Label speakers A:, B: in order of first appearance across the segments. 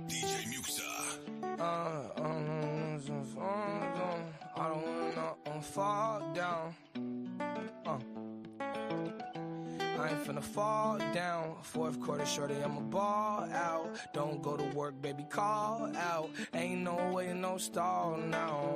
A: DJ Muxa.
B: I don't wanna fall down. I ain't finna fall down. Fourth quarter, shorty, I'ma ball out. Don't go to work, baby, call out. Ain't no way, no stall now.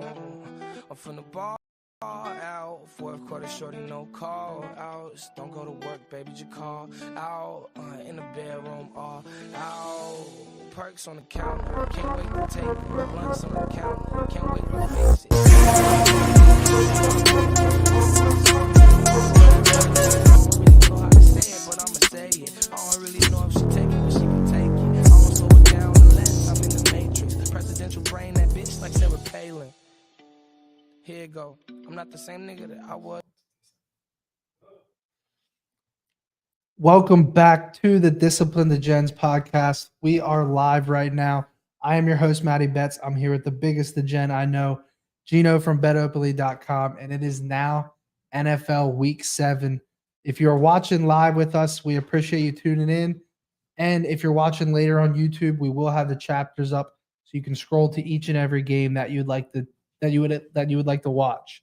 B: I'm finna ball out. Fourth quarter, shorty, no call outs. Don't go to work, baby, just call out. In the bedroom, all out. Perks on the counter. Can't wait to take blunts on the counter. Can't wait to face it. But I'ma say it. I don't really know if she take it, but she can take it. I won't slow it down unless I'm in the matrix. Presidential brain, that bitch like Sarah Palin. Here you go. I'm not the same nigga that I was.
C: Welcome back to the Discipline the Gens podcast. We are live right now. I am your host, Matty Betts. I'm here with the biggest the Gen I know, GIno from BetOpenly.com, and it is now NFL Week 7. If you're watching live with us, we appreciate you tuning in. And if you're watching later on YouTube, we will have the chapters up so you can scroll to each and every game that you'd like to you would like to watch.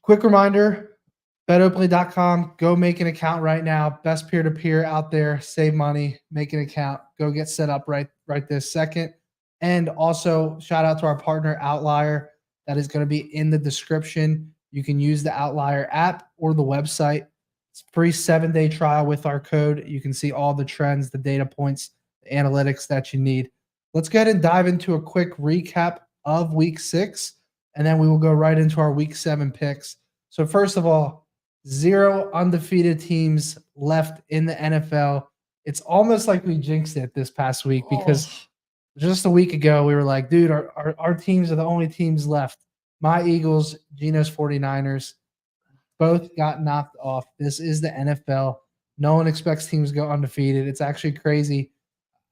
C: Quick reminder, BetOpenly.com. Go make an account right now. Best peer-to-peer out there. Save money. Make an account. Go get set up right this second. And also, shout out to our partner, Outlier. That is going to be in the description. You can use the Outlier app or the website. It's a free 7-day trial with our code. You can see all the trends, the data points, the analytics that you need. Let's go ahead and dive into a quick recap of Week 6, and then we will go right into our Week 7 picks. So first of all, 0 undefeated teams left in the NFL. It's almost like we jinxed it this past week because just a week ago we were like, dude, our teams are the only teams left. My Eagles, GIno's 49ers, both got knocked off. This is the NFL. No one expects teams to go undefeated. It's actually crazy.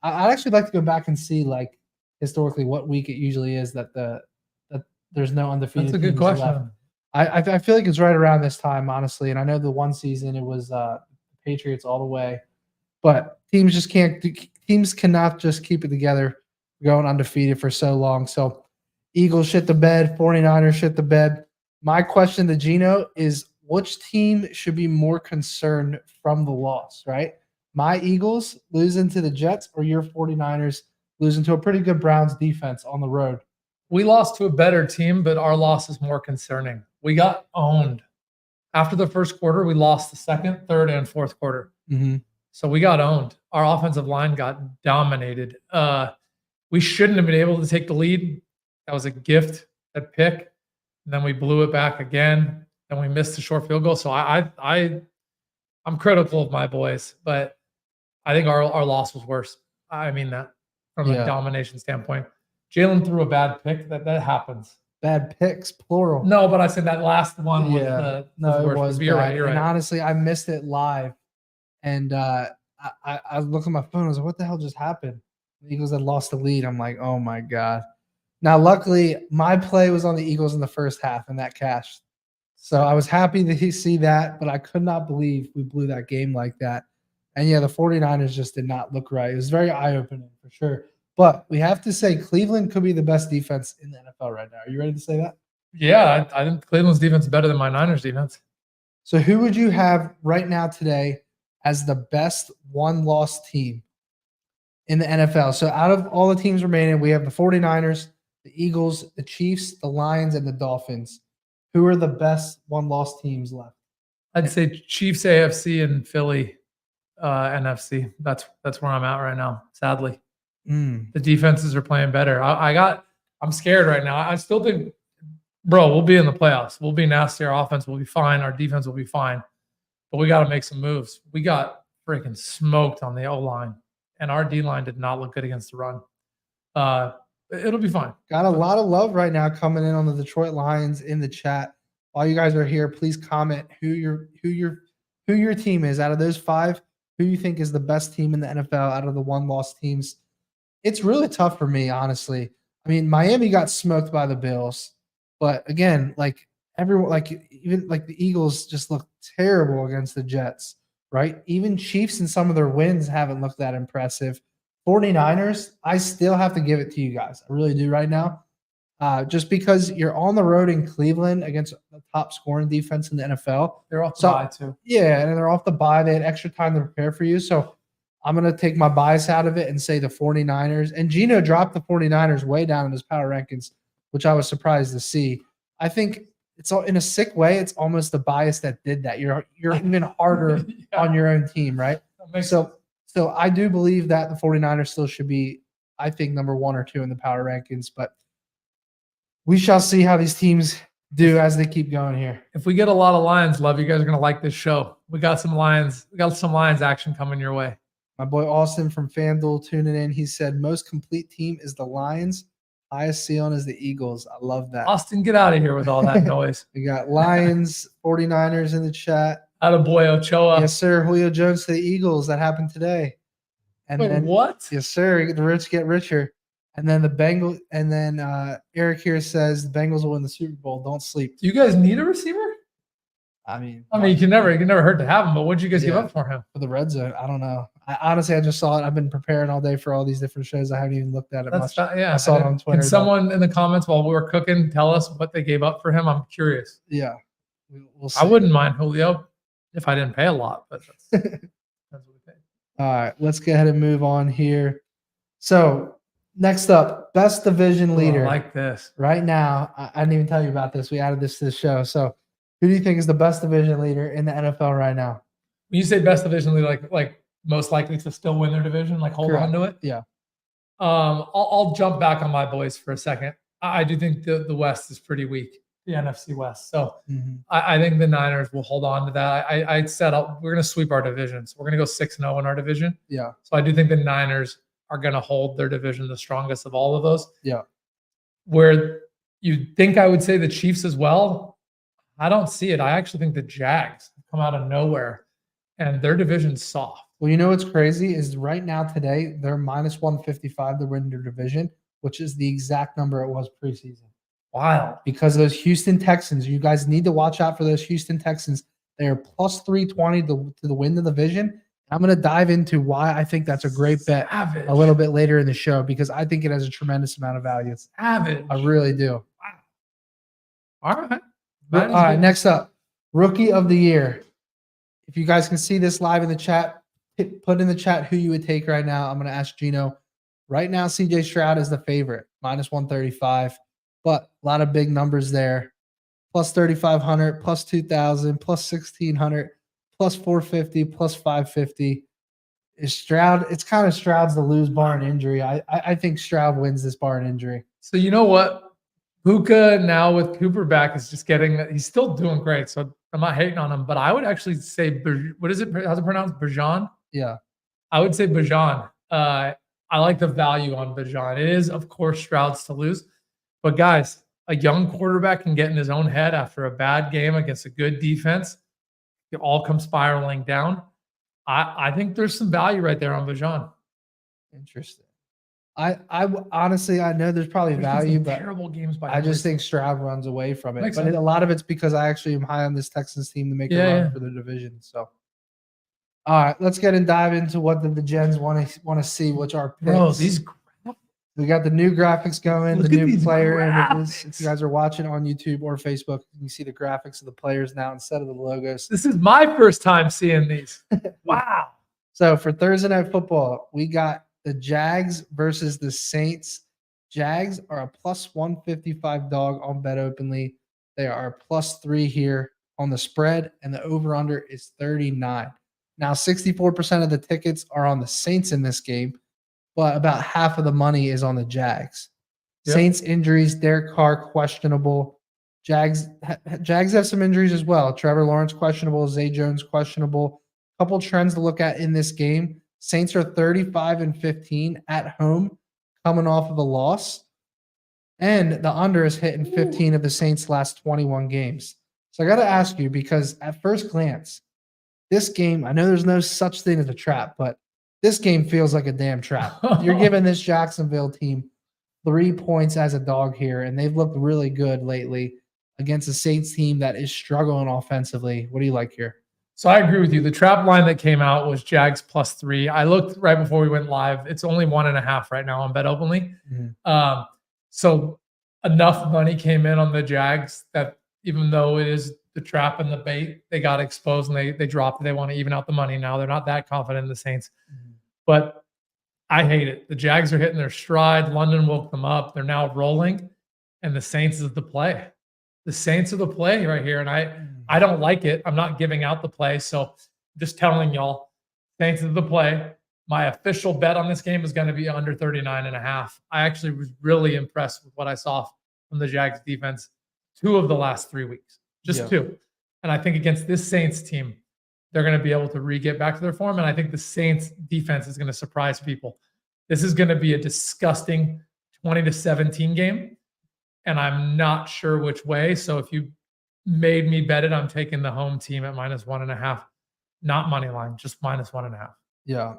C: I'd actually like to go back and see, like, historically what week it usually is that there's no undefeated.
D: That's a good question.
C: Left. I feel like it's right around this time, honestly. And I know the one season it was Patriots all the way, but teams cannot just keep it together going undefeated for so long. So Eagles shit the bed, 49ers shit the bed. My question to GIno is, which team should be more concerned from the loss, right? My Eagles losing to the Jets or your 49ers losing to a pretty good Browns defense on the road?
D: We lost to a better team, but our loss is more concerning. We got owned. After the first quarter, we lost the second, third, and fourth quarter.
C: Mm-hmm.
D: So we got owned. Our offensive line got dominated. We shouldn't have been able to take the lead. That was a gift at pick. And then we blew it back again, and we missed a short field goal. So I'm critical of my boys, but I think our loss was worse. I mean that from a domination standpoint. Jalen threw a bad pick. That happens.
C: Bad picks, plural.
D: No, but I said that last one was
C: it
D: worse.
C: was
D: You're
C: bad.
D: right. You're right.
C: And honestly, I missed it live, and I looked at my phone. I was like, "What the hell just happened?" The Eagles had lost the lead. I'm like, "Oh my god!" Now, luckily, my play was on the Eagles in the first half, and that cashed. So I was happy to see that, but I could not believe we blew that game like that. And yeah, the 49ers just did not look right. It was very eye-opening for sure. But we have to say Cleveland could be the best defense in the NFL right now. Are you ready to say that?
D: Yeah, I think Cleveland's defense is better than my Niners defense.
C: So who would you have right now today as the best one-loss team in the NFL? So out of all the teams remaining, we have the 49ers, the Eagles, the Chiefs, the Lions, and the Dolphins. Who are the best one-loss teams left?
D: I'd say Chiefs, AFC, and Philly, NFC. That's where I'm at right now, sadly. The defenses are playing better. I'm scared right now. I still think, bro, we'll be in the playoffs. We'll be nasty. Our offense will be fine. Our defense will be fine. But we got to make some moves. We got freaking smoked on the O-line, and our D-line did not look good against the run. It'll be fine.
C: Got a lot of love right now coming in on the Detroit Lions in the chat. While you guys are here, please comment who your team is out of those 5. Who you think is the best team in the NFL out of the one-loss teams? It's really tough for me, honestly. I mean, Miami got smoked by the Bills, but again, like everyone, like even like the Eagles just looked terrible against the Jets, right? Even Chiefs and some of their wins haven't looked that impressive. 49ers, I still have to give it to you guys. I really do right now. Just because you're on the road in Cleveland against the top scoring defense in the NFL.
D: They're off the bye too.
C: Yeah, and they're off the bye. They had extra time to prepare for you. So I'm going to take my bias out of it and say the 49ers. And GIno dropped the 49ers way down in his power rankings, which I was surprised to see. I think it's all in a sick way. It's almost the bias that did that. You're even harder on your own team, right? So I do believe that the 49ers still should be, I think, number 1 or 2 in the power rankings. But we shall see how these teams do as they keep going here.
D: If we get a lot of Lions love, you guys are going to like this show. We got some Lions action coming your way.
C: My boy Austin from FanDuel tuning in. He said, most complete team is the Lions. Highest ceiling is the Eagles. I love that.
D: Austin, get out of here with all that noise.
C: We got Lions, 49ers in the chat.
D: Attaboy, Ochoa.
C: Yes, sir. Julio Jones to the Eagles. That happened today. And
D: Wait,
C: then,
D: what?
C: Yes, sir. The rich get richer. And then the Bengals. And then Eric here says the Bengals will win the Super Bowl. Don't sleep.
D: Do you guys need a receiver?
C: I mean,
D: you can never hurt to have him. But what did you guys give up for him?
C: For the red zone, I don't know. I just saw it. I've been preparing all day for all these different shows. I haven't even looked at it much. I saw it on Twitter.
D: Can someone in the comments while we were cooking tell us what they gave up for him? I'm curious.
C: Yeah, we'll see.
D: I wouldn't mind Julio if I didn't pay a lot, but that's what we paid.
C: All right, let's go ahead and move on here. So next up, best division leader.
D: I like this.
C: Right now, I didn't even tell you about this. We added this to the show. So who do you think is the best division leader in the NFL right now?
D: When you say best division leader, like most likely to still win their division, like hold on to it?
C: Yeah.
D: I'll jump back on my boys for a second. I do think the West is pretty weak, the NFC West. So I think the Niners will hold on to that. I set up, we're going to sweep our division. So we're going to go 6-0 in our division.
C: Yeah.
D: So I do think the Niners are going to hold their division the strongest of all of those.
C: Yeah.
D: Where you'd think I would say the Chiefs as well, I don't see it. I actually think the Jags come out of nowhere and their division's soft.
C: Well, you know what's crazy is right now today, they're minus 155 to win their division, which is the exact number it was preseason.
D: Wow.
C: Because those Houston Texans, you guys need to watch out for those Houston Texans. They're plus 320 to the win the division. I'm going to dive into why I think that's a great bet a little bit later in the show because I think it has a tremendous amount of value.
D: Savage.
C: I really do.
D: Wow. All right.
C: All right, next up, Rookie of the Year. If you guys can see this live in the chat, put in the chat who you would take right now. I'm going to ask GIno. Right now, CJ Stroud is the favorite, minus 135, but a lot of big numbers there. Plus 3,500, plus 2,000, plus 1,600, plus 450, plus 550. Is Stroud? It's kind of Stroud's the lose barring injury. I think Stroud wins this barring injury.
D: So you know what? Puka now with Cooper back is just he's still doing great. So I'm not hating on him, but I would actually say, what is it? How's it pronounced? Bajan?
C: Yeah.
D: I would say Bajan. I like the value on Bajan. It is, of course, Stroud's to lose. But guys, a young quarterback can get in his own head after a bad game against a good defense. It all comes spiraling down. I think there's some value right there on Bajan.
C: Interesting. I honestly, I know there's probably value, but
D: terrible games by
C: I just think Stroud runs away from it.
D: Makes
C: but
D: sense.
C: a lot of it's because I actually am high on this Texans team to make a run for the division. So, all right, let's get and dive into what the Gens want to see, which are picks.
D: Bro,
C: We got the new graphics going, the new player
D: images.
C: If you guys are watching on YouTube or Facebook, you can see the graphics of the players now instead of the logos.
D: This is my first time seeing these. Wow.
C: So for Thursday Night Football, we got the Jags versus the Saints. Jags are a plus 155 dog on Bet Openly. They are a plus 3 here on the spread, and the over-under is 39. Now, 64% of the tickets are on the Saints in this game, but about half of the money is on the Jags. Yep. Saints injuries, Derek Carr questionable. Jags have some injuries as well. Trevor Lawrence questionable, Zay Jones questionable. Couple trends to look at in this game. Saints are 35-15 at home, coming off of a loss. And the under is hitting 15 of the Saints' last 21 games. So I got to ask you, because at first glance, this game, I know there's no such thing as a trap, but this game feels like a damn trap. You're giving this Jacksonville team 3 points as a dog here, and they've looked really good lately against a Saints team that is struggling offensively. What do you like here?
D: So I agree with you. The trap line that came out was Jags +3. I looked right before we went live. It's only 1.5 right now on Bet Openly. So enough money came in on the Jags that even though it is the trap and the bait, they got exposed and they dropped it. They want to even out the money now. They're not that confident in the Saints. But I hate it. The Jags are hitting their stride. London woke them up. They're now rolling. And the Saints is the play. The Saints are the play right here. And I don't like it. I'm not giving out the play. So I'm just telling y'all, Saints is the play. My official bet on this game is going to be under 39.5. I actually was really impressed with what I saw from the Jags defense 2 of the last 3 weeks. Just 2. And I think against this Saints team, they're going to be able to get back to their form. And I think the Saints defense is going to surprise people. This is going to be a disgusting 20-17 game. And I'm not sure which way. So if you made me bet it, I'm taking the home team at -1.5, not money line, just -1.5.
C: Yeah.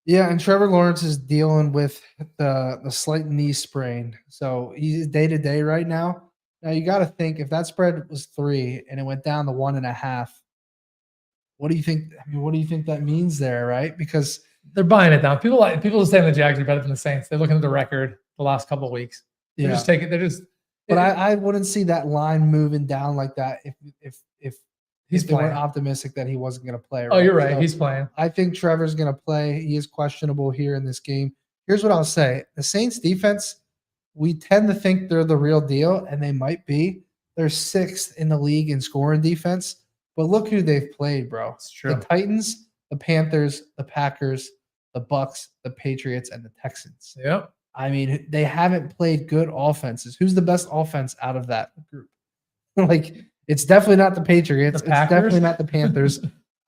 C: Yeah, and Trevor Lawrence is dealing with the slight knee sprain. So he's day-to-day right now. Now you got to think, if that spread was 3 and it went down to 1.5, what do you think? I mean, what do you think that means there, right? Because
D: they're buying it down. People are saying the Jags are better than the Saints. They're looking at the record the last couple of weeks. They're just taking.
C: But I wouldn't see that line moving down like that if they weren't optimistic that he wasn't going to play. Right?
D: Oh, you're right.
C: So
D: he's playing.
C: I think Trevor's going to play. He is questionable here in this game. Here's what I'll say: the Saints defense, we tend to think they're the real deal, and they might be. They're 6th in the league in scoring defense. But look who they've played, bro.
D: It's true.
C: The Titans, the Panthers, the Packers, the Bucs, the Patriots, and the Texans.
D: Yep.
C: I mean, they haven't played good offenses. Who's the best offense out of that group? Like, it's definitely not the Patriots. It's definitely not the Panthers.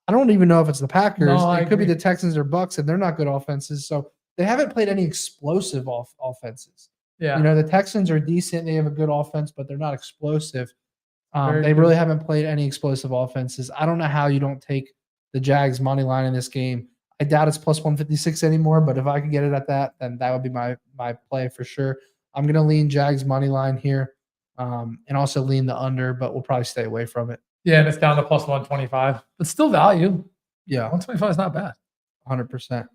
C: I don't even know if it's the Packers.
D: No,
C: it could be the Texans or Bucs, and they're not good offenses. So they haven't played any explosive offenses.
D: Yeah.
C: You know, the Texans are decent. They have a good offense, but they're not explosive. They really haven't played any explosive offenses. I don't know how you don't take the Jags money line in this game. I doubt it's +156 anymore, but if I can get it at that, then that would be my play for sure. I'm going to lean Jags money line here, and also lean the under, but we'll probably stay away from it.
D: Yeah, and it's down to +125, but still value.
C: Yeah,
D: 125 is not bad.
C: 100%.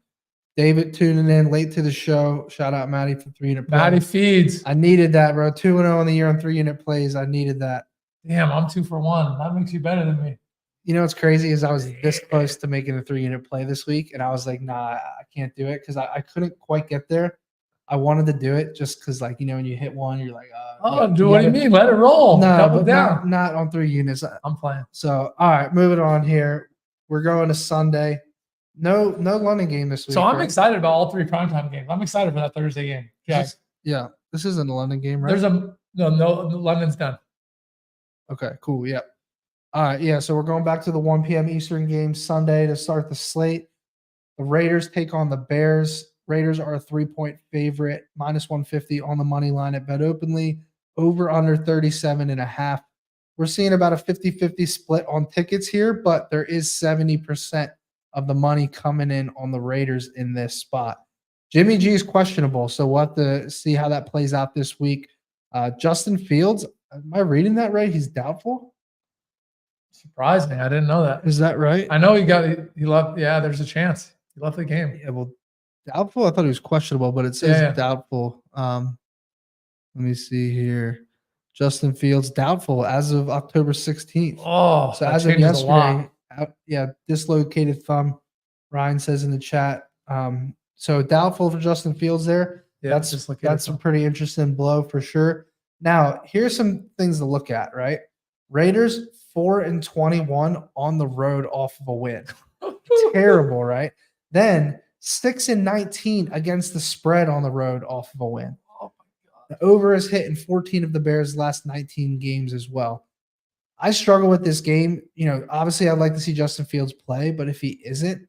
C: David tuning in late to the show. Shout out Matty for 3-unit plays.
D: Matty feeds.
C: I needed that, bro. 2-0 on the year on 3-unit plays. I needed that.
D: Damn, I'm 2 for 1. That makes you better than me.
C: You know what's crazy is I was this close to making a 3-unit play this week, and I was like, nah, I can't do it because I couldn't quite get there. I wanted to do it just because, like, you know, when you hit one, you're like,
D: what do you mean? Let it roll.
C: No, but down. Not on 3 units.
D: I'm playing.
C: So, all right, moving on here. We're going to Sunday. No London game this week.
D: So I'm excited about all 3 primetime games. I'm excited for that Thursday game.
C: Yeah, this isn't a London game, right?
D: There's no London's done.
C: Okay, cool. Yeah. All right, yeah, so we're going back to the 1 p.m. Eastern game Sunday to start the slate. The Raiders take on the Bears. Raiders are a 3-point favorite, -150 on the money line at Bet Openly, over under 37.5. We're seeing about a 50-50 split on tickets here, but there is 70% of the money coming in on the Raiders in this spot. Jimmy G is questionable, so we'll have to see how that plays out this week. Justin Fields, am I reading that right? He's doubtful?
D: Surprised me. I didn't know that.
C: Is that right?
D: I know he left. Yeah, there's a chance. He left the game.
C: Yeah, well, doubtful? I thought he was questionable, but it says doubtful. Let me see here. Justin Fields, doubtful as of October 16th.
D: Oh,
C: so as of yesterday, dislocated thumb, Ryan says in the chat. So doubtful for Justin Fields there.
D: Yeah,
C: that's a pretty interesting blow for sure. Now, here's some things to look at, right? Raiders 4-21 on the road off of a win. Terrible, right? Then 6-19 against the spread on the road off of a win.
D: Oh my God.
C: The over is hit in 14 of the Bears' last 19 games as well. I struggle with this game. You know, obviously I'd like to see Justin Fields play, but if he isn't,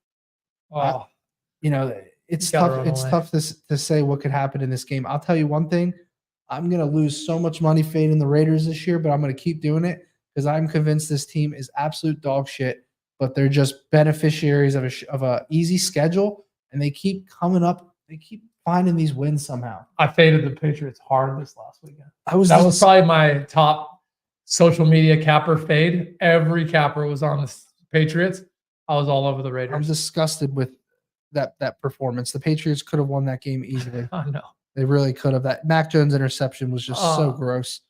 C: it's tough. It's tough to say what could happen in this game. I'll tell you one thing. I'm going to lose so much money fading the Raiders this year, but I'm going to keep doing it because I'm convinced this team is absolute dog shit, but they're just beneficiaries of a easy schedule, and they keep coming up. They keep finding these wins somehow.
D: I faded the Patriots hard this last weekend. That was probably my top social media capper fade. Every capper was on the Patriots, I was all over the Raiders.
C: I'm disgusted with that performance. The Patriots could have won that game easily.
D: Oh no,
C: they really could have. That Mac Jones interception was just so gross.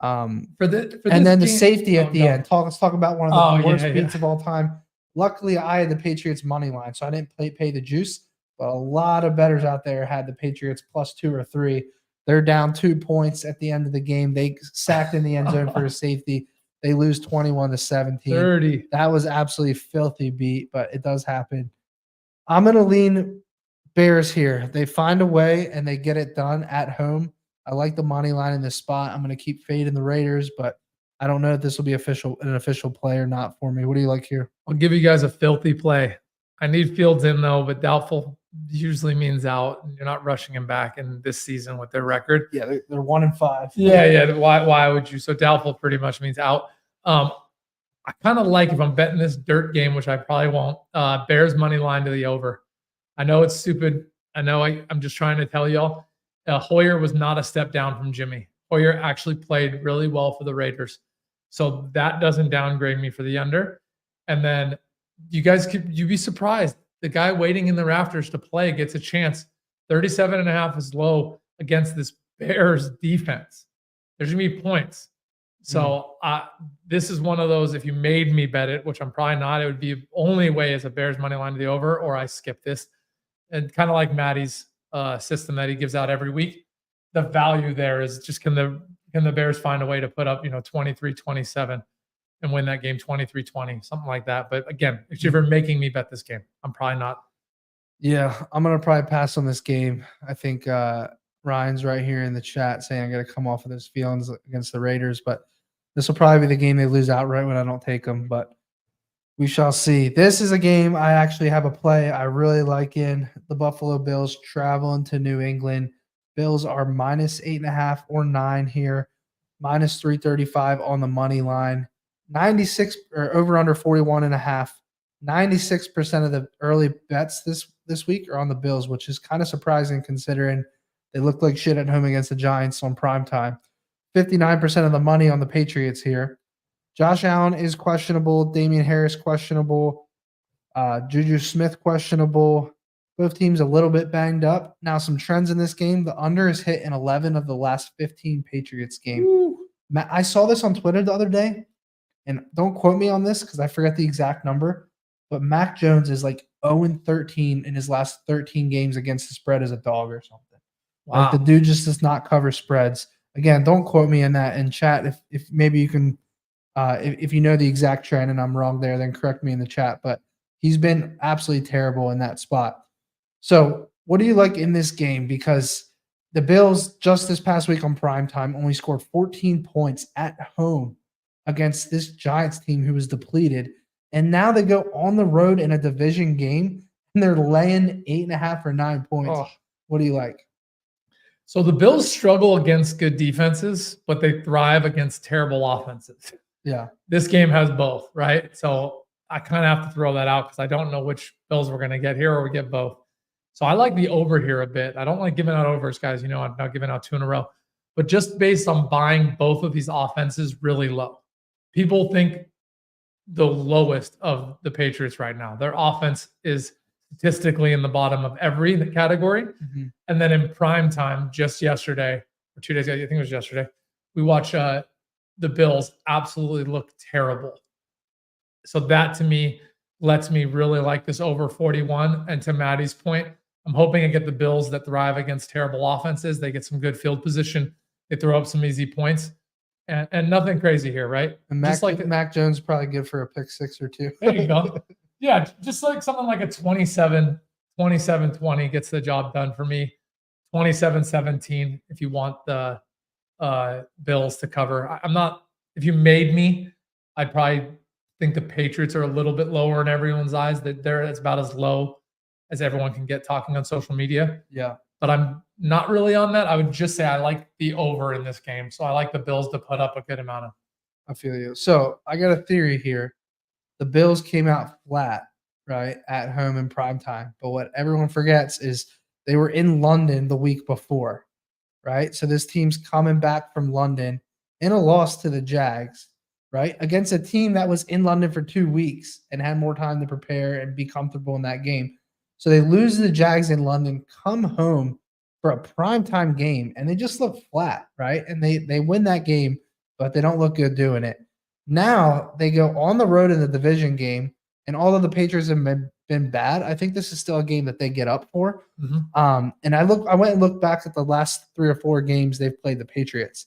D: And
C: then the safety at the end. Let's talk about one of the worst beats of all time. Luckily, I had the Patriots money line, so I didn't pay the juice. But a lot of bettors out there had the Patriots +2 or 3. They're down 2 points at the end of the game. They sacked in the end zone for a safety. They lose 21-17.
D: 30.
C: That was absolutely filthy beat, but it does happen. I'm going to lean Bears here. They find a way and they get it done at home. I like the money line in this spot. I'm going to keep fading the Raiders, but I don't know if this will be an official play or not for me. What do you like here?
D: I'll give you guys a filthy play. I need Fields in though, but doubtful usually means out. You're not rushing him back in this season with their record.
C: Yeah, they're 1-5.
D: Yeah. Why would you? So doubtful pretty much means out. I kind of like, if I'm betting this dirt game, which I probably won't, Bears money line to the over. I know it's stupid. I know I'm just trying to tell y'all. Hoyer was not a step down from Jimmy. Hoyer actually played really well for the Raiders. So that doesn't downgrade me for the under. And then you'd be surprised. The guy waiting in the rafters to play gets a chance. 37.5 is low against this Bears defense. There's going to be points. So this is one of those, if you made me bet it, which I'm probably not, it would be only way is a Bears money line to the over, or I skip this. And kind of like Matty's system that he gives out every week, the value there is just can the Bears find a way to put up 23-27 and win that game 23-20, something like that. But again, if you're ever making me bet this game, I'm probably not.
C: Yeah, I'm gonna probably pass on this game. I think Ryan's right here in the chat saying I got to come off of those feelings against the Raiders, but this will probably be the game they lose outright when I don't take them. But we shall see. This is a game I actually have a play I really like in. The Buffalo Bills traveling to New England. Bills are -8.5 or 9 here, -335 on the money line. 96 or over under 41.5. 96% of the early bets this week are on the Bills, which is kind of surprising considering they look like shit at home against the Giants on prime time. 59% of the money on the Patriots here. Josh Allen is questionable. Damian Harris questionable. Juju Smith questionable. Both teams a little bit banged up. Now some trends in this game. The under is hit in 11 of the last 15 Patriots games. I saw this on Twitter the other day, and don't quote me on this because I forget the exact number, but Mac Jones is like 0-13 in his last 13 games against the spread as a dog or something. Wow. Like the dude just does not cover spreads. Again, don't quote me in that in chat. If maybe you can, if you know the exact trend and I'm wrong there, then correct me in the chat. But he's been absolutely terrible in that spot. So what do you like in this game? Because the Bills just this past week on primetime only scored 14 points at home against this Giants team who was depleted. And now they go on the road in a division game and they're laying 8.5 or 9 points. Oh. What do you like?
D: So the Bills struggle against good defenses, but they thrive against terrible offenses.
C: Yeah.
D: This game has both, right? So I kind of have to throw that out because I don't know which Bills we're going to get here or we get both. So I like the over here a bit. I don't like giving out overs, guys. I'm not giving out 2 in a row. But just based on buying both of these offenses really low. People think the lowest of the Patriots right now. Their offense is statistically in the bottom of every category. Mm-hmm. And then in prime time, just yesterday, or 2 days ago, I think it was yesterday, we watched the Bills absolutely look terrible. So that to me lets me really like this over 41. And to Matty's point, I'm hoping I get the Bills that thrive against terrible offenses. They get some good field position. They throw up some easy points. And nothing crazy here, right?
C: And Mac Jones is probably good for a pick 6 or 2.
D: There you go. Yeah, just like something like a 27-20 gets the job done for me. 27-17 if you want the Bills to cover. If you made me, I'd probably think the Patriots are a little bit lower in everyone's eyes. It's about as low as everyone can get talking on social media.
C: Yeah.
D: But I'm not really on that. I would just say I like the over in this game. So I like the Bills to put up a good amount of.
C: I feel you. So I got a theory here. The Bills came out flat, right, at home in primetime. But what everyone forgets is they were in London the week before, right? So this team's coming back from London in a loss to the Jags. right? Against a team that was in London for 2 weeks and had more time to prepare and be comfortable in that game. So they lose to the Jags in London, come home for a primetime game, and they just look flat, right? And they win that game, but they don't look good doing it. Now they go on the road in the division game, and although the Patriots have been bad, I think this is still a game that they get up for. And I went and looked back at the last 3 or 4 games they've played the Patriots.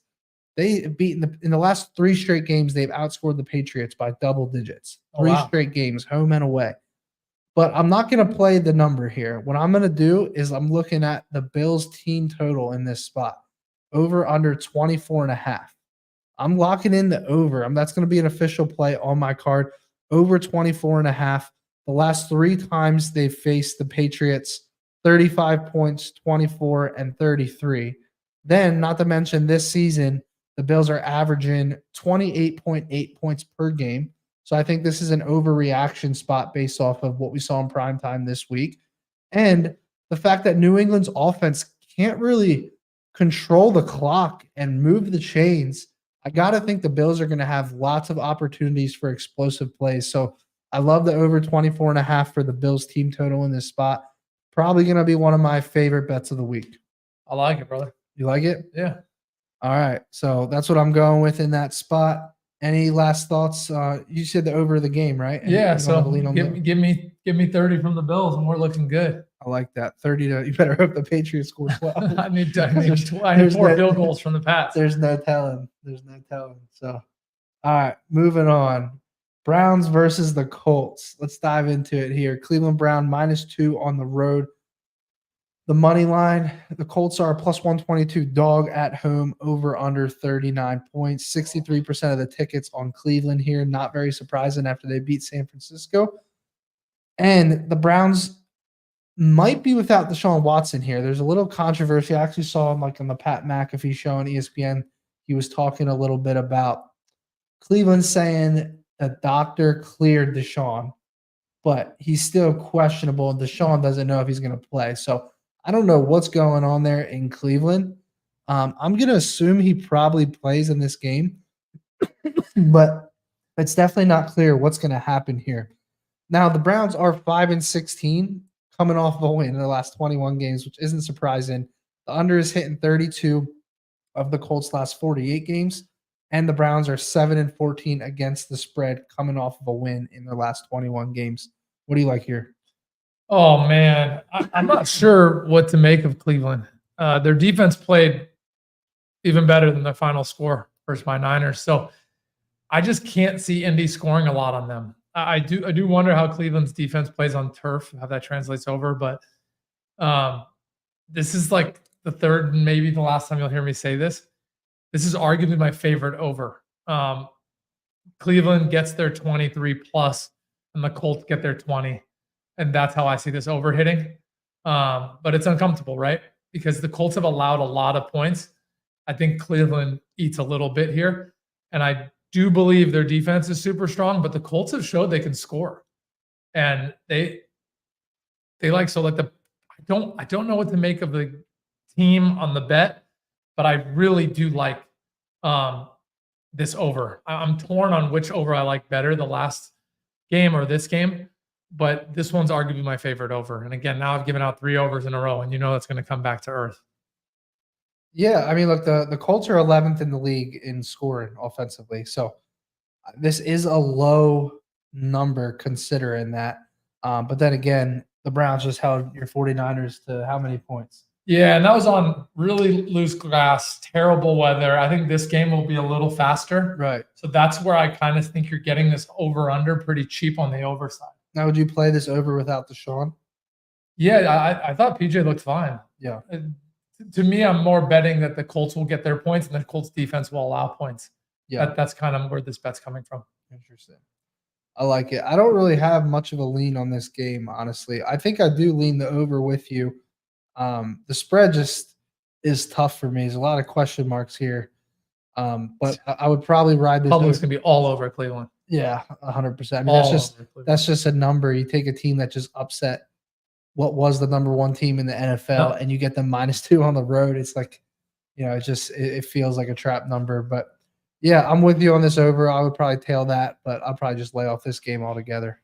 C: They have beaten in the last 3 straight games, they've outscored the Patriots by double digits. 3 straight games, home and away. But I'm not going to play the number here. What I'm going to do is I'm looking at the Bills team total in this spot, over under 24.5. I'm locking in the over. That's going to be an official play on my card, over 24.5. The last 3 times they've faced the Patriots, 35 points, 24, and 33. Then, not to mention this season, the Bills are averaging 28.8 points per game. So I think this is an overreaction spot based off of what we saw in primetime this week. And the fact that New England's offense can't really control the clock and move the chains, I got to think the Bills are going to have lots of opportunities for explosive plays. So I love the over 24.5 for the Bills team total in this spot. Probably going to be one of my favorite bets of the week.
D: I like it, brother.
C: You like it?
D: Yeah.
C: All right. So that's what I'm going with in that spot. Any last thoughts? You said the over the game, right? And
D: yeah. So give me 30 from the Bills, and we're looking good.
C: I like that. 30 to. You better hope the Patriots score 12.
D: I need 4 field goals from the Pats.
C: There's no telling. So, all right, moving on. Browns versus the Colts. Let's dive into it here. Cleveland Brown -2 on the road. The money line, the Colts are a +122 dog at home, over under 39 points. 63% of the tickets on Cleveland here. Not very surprising after they beat San Francisco. And the Browns might be without Deshaun Watson here. There's a little controversy. I actually saw him on the Pat McAfee show on ESPN. He was talking a little bit about Cleveland saying the doctor cleared Deshaun, but he's still questionable. And Deshaun doesn't know if he's going to play. So I don't know what's going on there in Cleveland. I'm going to assume he probably plays in this game, but it's definitely not clear what's going to happen here. Now, the Browns are 5-16, coming off of a win in the last 21 games, which isn't surprising. The under is hitting 32 of the Colts' last 48 games, and the Browns are 7-14 against the spread, coming off of a win in their last 21 games. What do you like here?
D: Oh, man. I'm not sure what to make of Cleveland. Their defense played even better than the final score versus my Niners. So I just can't see Indy scoring a lot on them. I do wonder how Cleveland's defense plays on turf, how that translates over. But this is like the third and maybe the last time you'll hear me say this. This is arguably my favorite over. Cleveland gets their 23+, and the Colts get their 20. And that's how I see this over hitting. But it's uncomfortable, right? Because the Colts have allowed a lot of points. I think Cleveland eats a little bit here. And I do believe their defense is super strong, but the Colts have showed they can score. And I don't know what to make of the team on the bet, but I really do like this over. I'm torn on which over I like better, the last game or this game. But this one's arguably my favorite over. And again, now I've given out 3 overs in a row, and that's going to come back to earth.
C: Yeah, I mean, look, the Colts are 11th in the league in scoring offensively. So this is a low number considering that. But then again, the Browns just held your 49ers to how many points?
D: Yeah, and that was on really loose grass, terrible weather. I think this game will be a little faster.
C: Right.
D: So that's where I kind of think you're getting this over-under pretty cheap on the over side.
C: Now, would you play this over without Deshaun?
D: Yeah, I thought PJ looked fine.
C: Yeah.
D: To me, I'm more betting that the Colts will get their points and the Colts defense will allow points. Yeah. That's kind of where this bet's coming from.
C: Interesting. I like it. I don't really have much of a lean on this game, honestly. I think I do lean the over with you. The spread just is tough for me. There's a lot of question marks here. But I would probably ride this.
D: Public's going to be all over Cleveland.
C: Yeah, 100%. I mean, that's just a number. You take a team that just upset what was the number 1 team in the NFL, and you get them -2 on the road. It's like, it feels like a trap number. But Yeah, I'm with you on this over. I would probably tail that, but I'll probably just lay off this game altogether.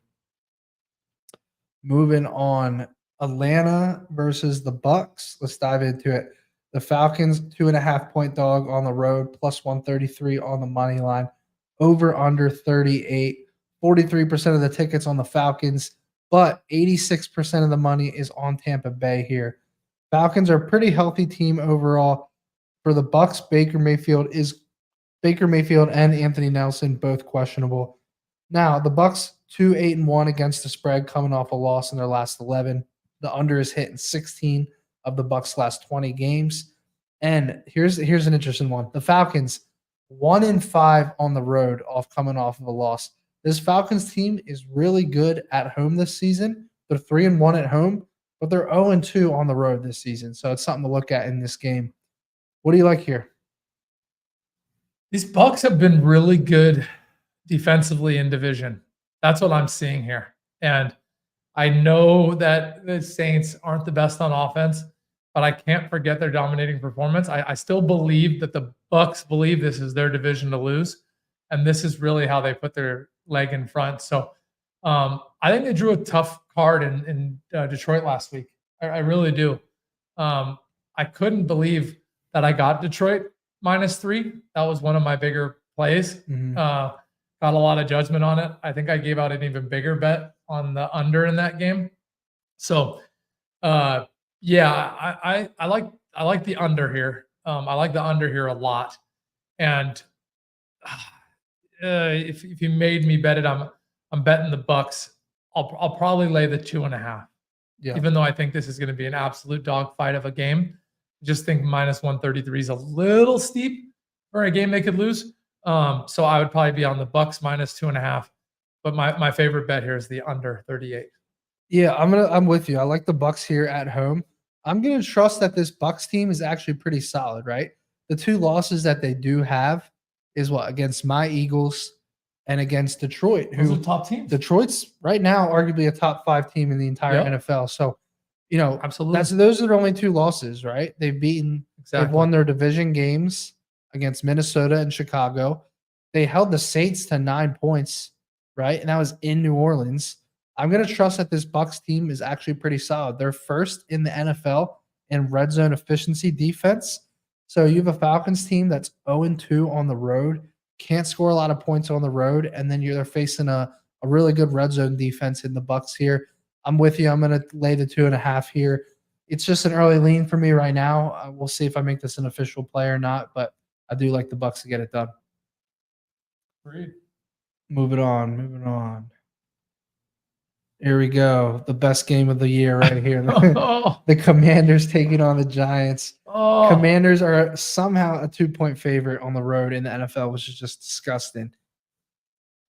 C: Moving on, Atlanta versus the Bucs. Let's dive into it. The Falcons, 2.5-point dog on the road, plus 133 on the money line. Over under 38. 43% of the tickets on the Falcons, but 86% of the money is on Tampa Bay here. Falcons are a pretty healthy team overall. For the Bucs, Baker Mayfield and Anthony Nelson both questionable. Now, the Bucs 2-8-1 against the spread, coming off a loss in their last 11. The under is hit in 16 of the Bucs' last 20 games. And here's an interesting one. The Falcons 1-5 on the road coming off of a loss. This Falcons team is really good at home this season. They're 3-1 at home, but they're 0-2 on the road this season. So it's something to look at in this game. What do you like here?
D: These Bucs have been really good defensively in division. That's what I'm seeing here. And I know that the Saints aren't the best on offense, but I can't forget their dominating performance. I still believe that the Bucs believe this is their division to lose, and this is really how they put their leg in front. So I think they drew a tough card in Detroit last week. I really do. I couldn't believe that I got Detroit -3. That was one of my bigger plays.
C: Mm-hmm.
D: Got a lot of judgment on it. I think I gave out an even bigger bet on the under in that game. So, yeah, I like the under here. I like the under here a lot. And if you made me bet it, I'm betting the Bucs. I'll probably lay the 2.5.
C: Yeah.
D: Even though I think this is going to be an absolute dogfight of a game. Just think -133 is a little steep for a game they could lose. So I would probably be on the Bucs -2.5. But my favorite bet here is the under 38.
C: Yeah, I'm with you. I like the Bucs here at home. I'm gonna trust that this Bucs team is actually pretty solid, right? The two losses that they do have is what? Against my Eagles and against Detroit.
D: Those are top teams.
C: Detroit's right now arguably a top 5 team in the entire NFL. So,
D: absolutely.
C: Those are the only two losses, right? They've won their division games against Minnesota and Chicago. They held the Saints to 9 points, right? And that was in New Orleans. I'm going to trust that this Bucs team is actually pretty solid. They're first in the NFL in red zone efficiency defense. So you have a Falcons team that's 0-2 on the road, can't score a lot of points on the road, and then they're facing a really good red zone defense in the Bucs here. I'm with you. I'm going to lay the 2.5 here. It's just an early lean for me right now. We'll see if I make this an official play or not, but I do like the Bucs to get it done.
D: Agreed.
C: Moving on. Here we go. The best game of the year right here. The Commanders taking on the Giants. Commanders are somehow a 2-point favorite on the road in the NFL, which is just disgusting.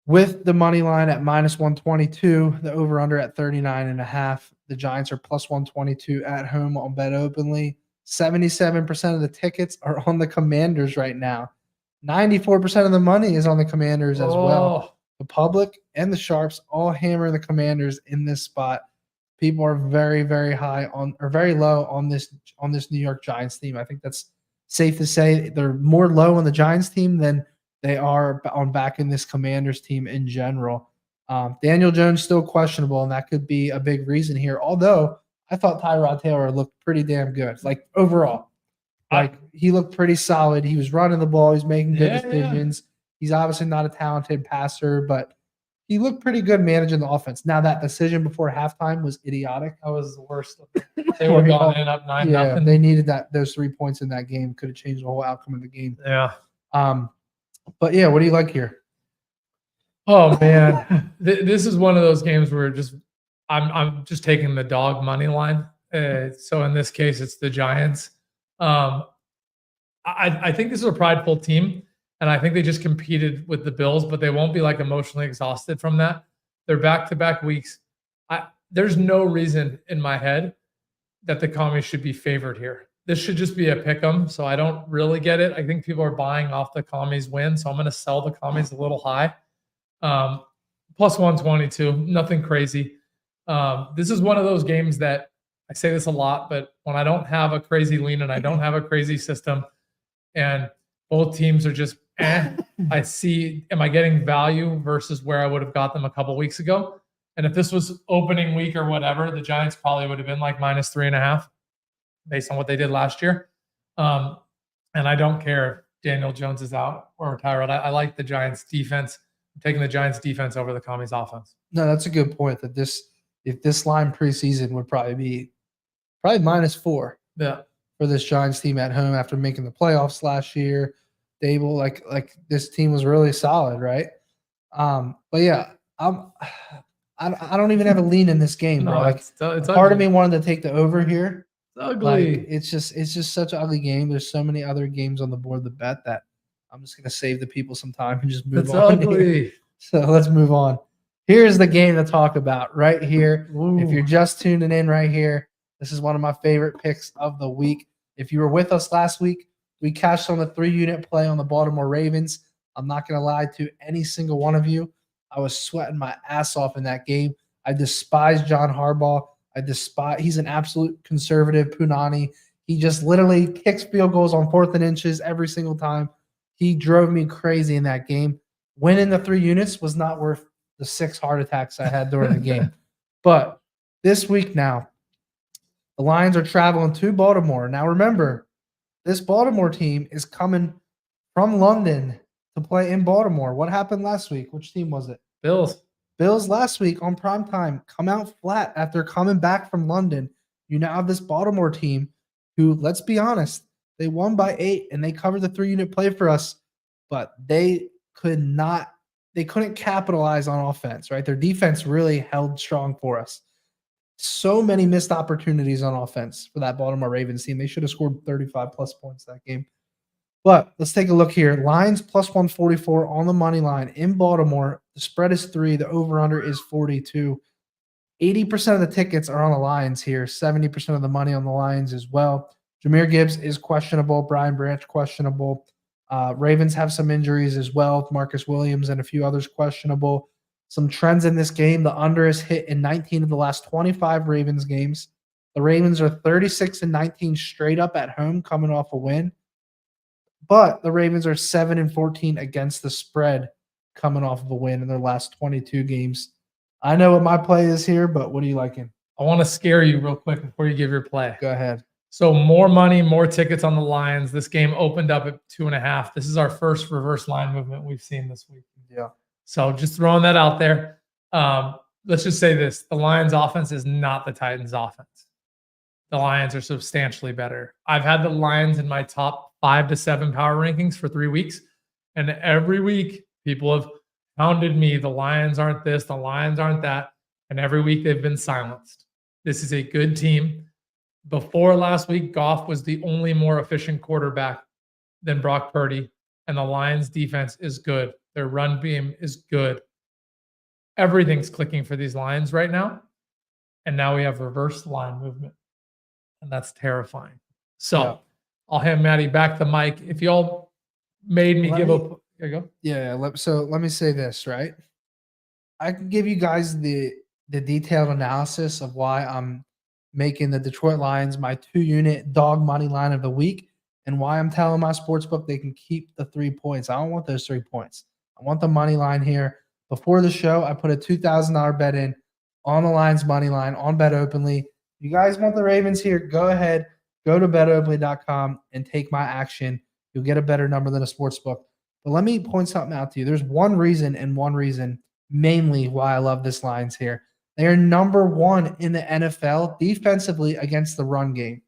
C: With the money line at -122, the over-under at 39.5. The Giants are +122 at home on Bet Openly. 77% of the tickets are on the Commanders right now. 94% of the money is on the Commanders as well. The public and the sharps all hammer the Commanders in this spot. People are very, very high or very low on this New York Giants team. I think that's safe to say. They're more low on the Giants team than they are on backing this Commanders team in general. Daniel Jones still questionable, and that could be a big reason here. Although I thought Tyrod Taylor looked pretty damn good, like overall. Like he looked pretty solid. He was running the ball. He's making good decisions. Yeah. He's obviously not a talented passer, but he looked pretty good managing the offense. Now that decision before halftime was idiotic.
D: That was the worst. They were going in up 9-0.
C: Yeah, they needed those 3 points in that game. Could have changed the whole outcome of the game.
D: Yeah.
C: But yeah, what do you like here?
D: Oh man, this is one of those games where I'm just taking the dog money line. So in this case, it's the Giants. I think this is a prideful team, and I think they just competed with the Bills, but they won't be like emotionally exhausted from that. They're back-to-back weeks. There's no reason in my head that the Commies should be favored here. This should just be a pick 'em, so I don't really get it. I think people are buying off the Commies win, so I'm going to sell the Commies a little high. Plus 122, nothing crazy. This is one of those games that I say this a lot, but when I don't have a crazy lean and I don't have a crazy system, and Both teams are just, am I getting value versus where I would have got them a couple weeks ago? And if this was opening week or whatever, the Giants probably would have been like -3.5 based on what they did last year. And I don't care if Daniel Jones is out or Tyrod. I like the Giants defense. I'm taking the Giants defense over the Commies offense.
C: No, that's a good point. That if this line preseason would probably be -4.
D: Yeah.
C: For this Giants team at home after making the playoffs last year. Dable, like this team was really solid, right? But yeah, I don't even have a lean in this game, bro. Like
D: it's
C: part of me wanted to take the over here.
D: It's ugly.
C: Like, it's just such an ugly game. There's so many other games on the board to bet that I'm just gonna save the people some time and just move on.
D: Ugly.
C: Here. So let's move on. Here's the game to talk about right here.
D: Ooh.
C: If you're just tuning in right here, this is one of my favorite picks of the week. If you were with us last week, we cashed on the 3-unit play on the Baltimore Ravens. I'm not going to lie to any single one of you. I was sweating my ass off in that game. I despise John Harbaugh. He's an absolute conservative punani. He just literally kicks field goals on 4th and inches every single time. He drove me crazy in that game. Winning the 3 units was not worth the 6 heart attacks I had during the game. But this week now, the Lions are traveling to Baltimore. Now, remember, this Baltimore team is coming from London to play in Baltimore. What happened last week? Which team was it?
D: Bills.
C: Bills last week on primetime come out flat after coming back from London. You now have this Baltimore team who, let's be honest, they won by 8 and they covered the 3-unit play for us, but they couldn't capitalize on offense, right? Their defense really held strong for us. So many missed opportunities on offense for that Baltimore Ravens team. They should have scored 35-plus points that game. But let's take a look here. Lions +144 on the money line in Baltimore. The spread is 3. The over-under is 42. 80% of the tickets are on the Lions here. 70% of the money on the Lions as well. Jahmyr Gibbs is questionable. Brian Branch questionable. Ravens have some injuries as well. Marcus Williams and a few others questionable. Some trends in this game. The under is hit in 19 of the last 25 Ravens games. The Ravens are 36-19 straight up at home coming off a win. But the Ravens are 7-14 against the spread coming off of a win in their last 22 games. I know what my play is here, but what are you liking?
D: I want to scare you real quick before you give your play.
C: Go ahead.
D: So more money, more tickets on the Lions. This game opened up at 2.5. This is our first reverse line movement we've seen this week.
C: Yeah.
D: So just throwing that out there. Let's just say this. The Lions offense is not the Titans offense. The Lions are substantially better. I've had the Lions in my top 5 to 7 power rankings for 3 weeks. And every week people have pounded me. The Lions aren't this, the Lions aren't that. And every week they've been silenced. This is a good team. Before last week, Goff was the only more efficient quarterback than Brock Purdy. And the Lions defense is good. Their run game is good. Everything's clicking for these Lions right now. And now we have reverse line movement. And that's terrifying. So yeah. I'll hand Matty back the mic. If y'all made me give up. There you go.
C: Yeah. So let me say this, right? I can give you guys the detailed analysis of why I'm making the Detroit Lions my 2-unit dog money line of the week and why I'm telling my sportsbook they can keep the 3 points. I don't want those 3 points. I want the money line here. Before the show, I put a $2,000 bet in on the Lions money line on Bet Openly. You guys want the Ravens here? Go ahead. Go to betopenly.com and take my action. You'll get a better number than a sportsbook. But let me point something out to you. There's one reason mainly why I love this Lions here. They are number 1 in the NFL defensively against the run game.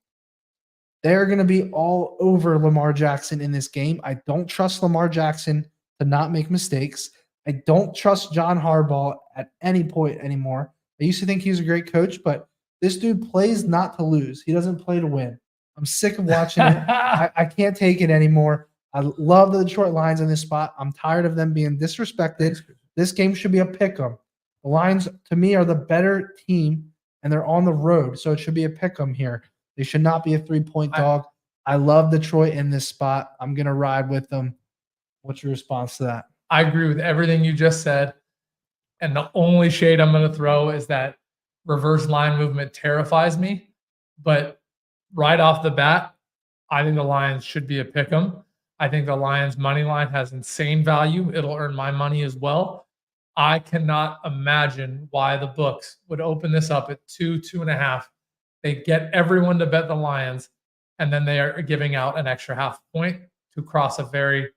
C: They're going to be all over Lamar Jackson in this game. I don't trust Lamar Jackson to not make mistakes. I don't trust John Harbaugh at any point anymore. I used to think he was a great coach, but this dude plays not to lose. He doesn't play to win. I'm sick of watching it. I can't take it anymore. I love the Detroit Lions in this spot. I'm tired of them being disrespected. This game should be a pick-'em. The Lions, to me, are the better team, and they're on the road, so it should be a pick-'em here. They should not be a 3-point dog. I love Detroit in this spot. I'm going to ride with them. What's your response to that?
D: I agree with everything you just said, and the only shade I'm going to throw is that reverse line movement terrifies me, but right off the bat, I think the Lions should be a pick 'em. I think the Lions money line has insane value. It'll earn my money as well. I cannot imagine why the books would open this up at 2.5. They get everyone to bet the Lions, and then they are giving out an extra half point to cross a very,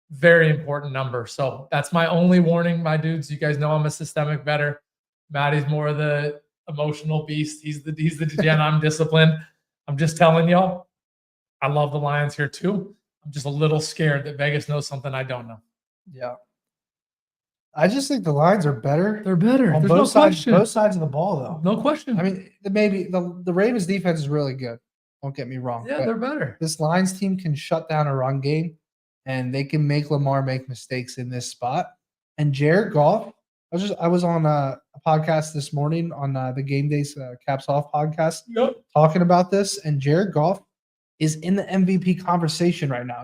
D: very important number. So that's my only warning, my dudes. You guys know I'm a systemic bettor. Matty's more of the emotional beast. He's the gen. I'm disciplined. I'm just telling y'all, I love the Lions here too. I'm just a little scared that Vegas knows something I don't know.
C: Yeah. I just think the Lions are better.
D: They're better.
C: On both sides of the ball, though.
D: No question.
C: I mean, maybe the Ravens defense is really good. Don't get me wrong.
D: Yeah, they're better.
C: This Lions team can shut down a run game, and they can make Lamar make mistakes in this spot. And Jared Goff, I was on a podcast this morning on the Game Days Caps Off podcast talking about this, and Jared Goff is in the MVP conversation right now.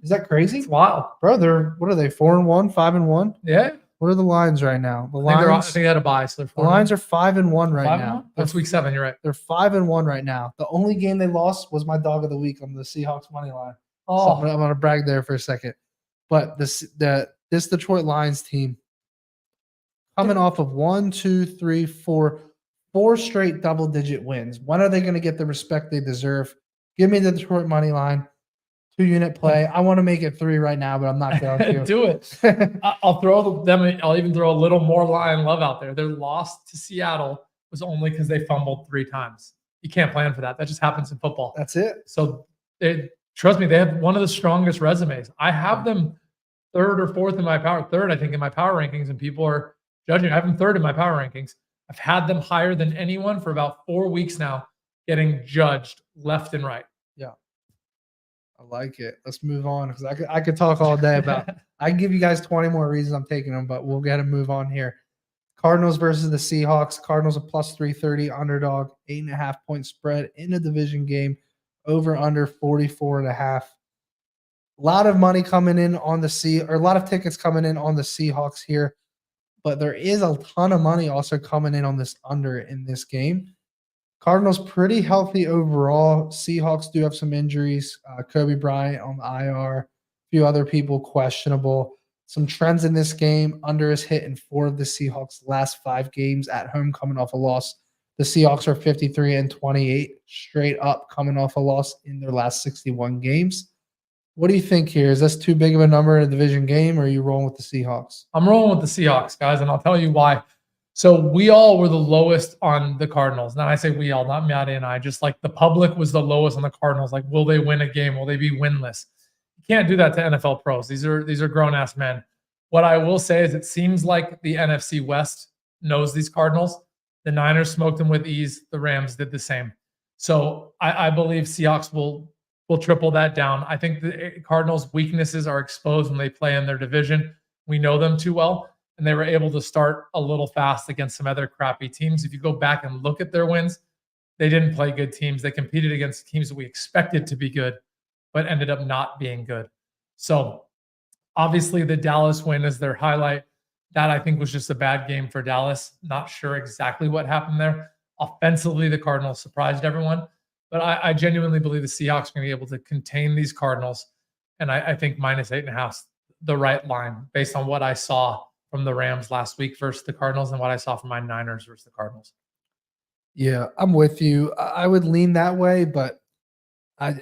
C: Is that crazy?
D: It's wild.
C: Bro, what are they, 4-1, 5-1?
D: Yeah.
C: What are the Lions right now?
D: I think they had a bye, so
C: the Lions are 5-1 right now.
D: That's week 7, you're right.
C: They're 5-1 right now. The only game they lost was my dog of the week on the Seahawks money line.
D: Oh,
C: So I'm gonna brag there for a second. But this Detroit Lions team coming off of 4 straight double-digit wins. When are they going to get the respect they deserve? Give me the Detroit money line, 2-unit play. I want to make it 3 right now, but I'm not going to.
D: Do it. I'll throw them. I'll even throw a little more Lion love out there. Their loss to Seattle was only because they fumbled 3 times. You can't plan for that. That just happens in football.
C: That's it.
D: So trust me, they have one of the strongest resumes. I have them 3rd or 4th in my power. 3rd, I think, in my power rankings, and people are judging. I have them 3rd in my power rankings. I've had them higher than anyone for about 4 weeks now, getting judged left and right.
C: Yeah. I like it. Let's move on, because I could talk all day about it. I can give you guys 20 more reasons I'm taking them, but we'll get to move on here. Cardinals versus the Seahawks. Cardinals a plus 330 underdog, 8.5 point spread in a division game, over under 44.5. A lot of money coming in on a lot of tickets coming in on the Seahawks here, but there is a ton of money also coming in on this under in this game. Cardinals pretty healthy overall. Seahawks do have some injuries. Kobe Bryant on the IR. A few other people questionable. Some trends in this game. Under is hit in 4 of the Seahawks' last 5 games at home, coming off a loss. The Seahawks are 53-28 straight up, coming off a loss in their last 61 games. What do you think here? Is this too big of a number in a division game, or are you rolling with the Seahawks?
D: I'm rolling with the Seahawks, guys, and I'll tell you why. So we all were the lowest on the Cardinals. Now I say we all, not Matty and I, just like the public was the lowest on the Cardinals. Like, will they win a game? Will they be winless? You can't do that to NFL pros. These are grown-ass men. What I will say is it seems like the NFC West knows these Cardinals. The Niners smoked them with ease. The Rams did the same. So I believe Seahawks will triple that down. I think the Cardinals' weaknesses are exposed when they play in their division. We know them too well. And they were able to start a little fast against some other crappy teams. If you go back and look at their wins, they didn't play good teams. They competed against teams that we expected to be good, but ended up not being good. So obviously the Dallas win is their highlight. That I think was just a bad game for Dallas. Not sure exactly what happened there. Offensively, the Cardinals surprised everyone. But I genuinely believe the Seahawks are going to be able to contain these Cardinals. And I think minus 8.5 the right line based on what I saw from the Rams last week versus the Cardinals and what I saw from my Niners versus the Cardinals.
C: Yeah, I'm with you. I would lean that way, but I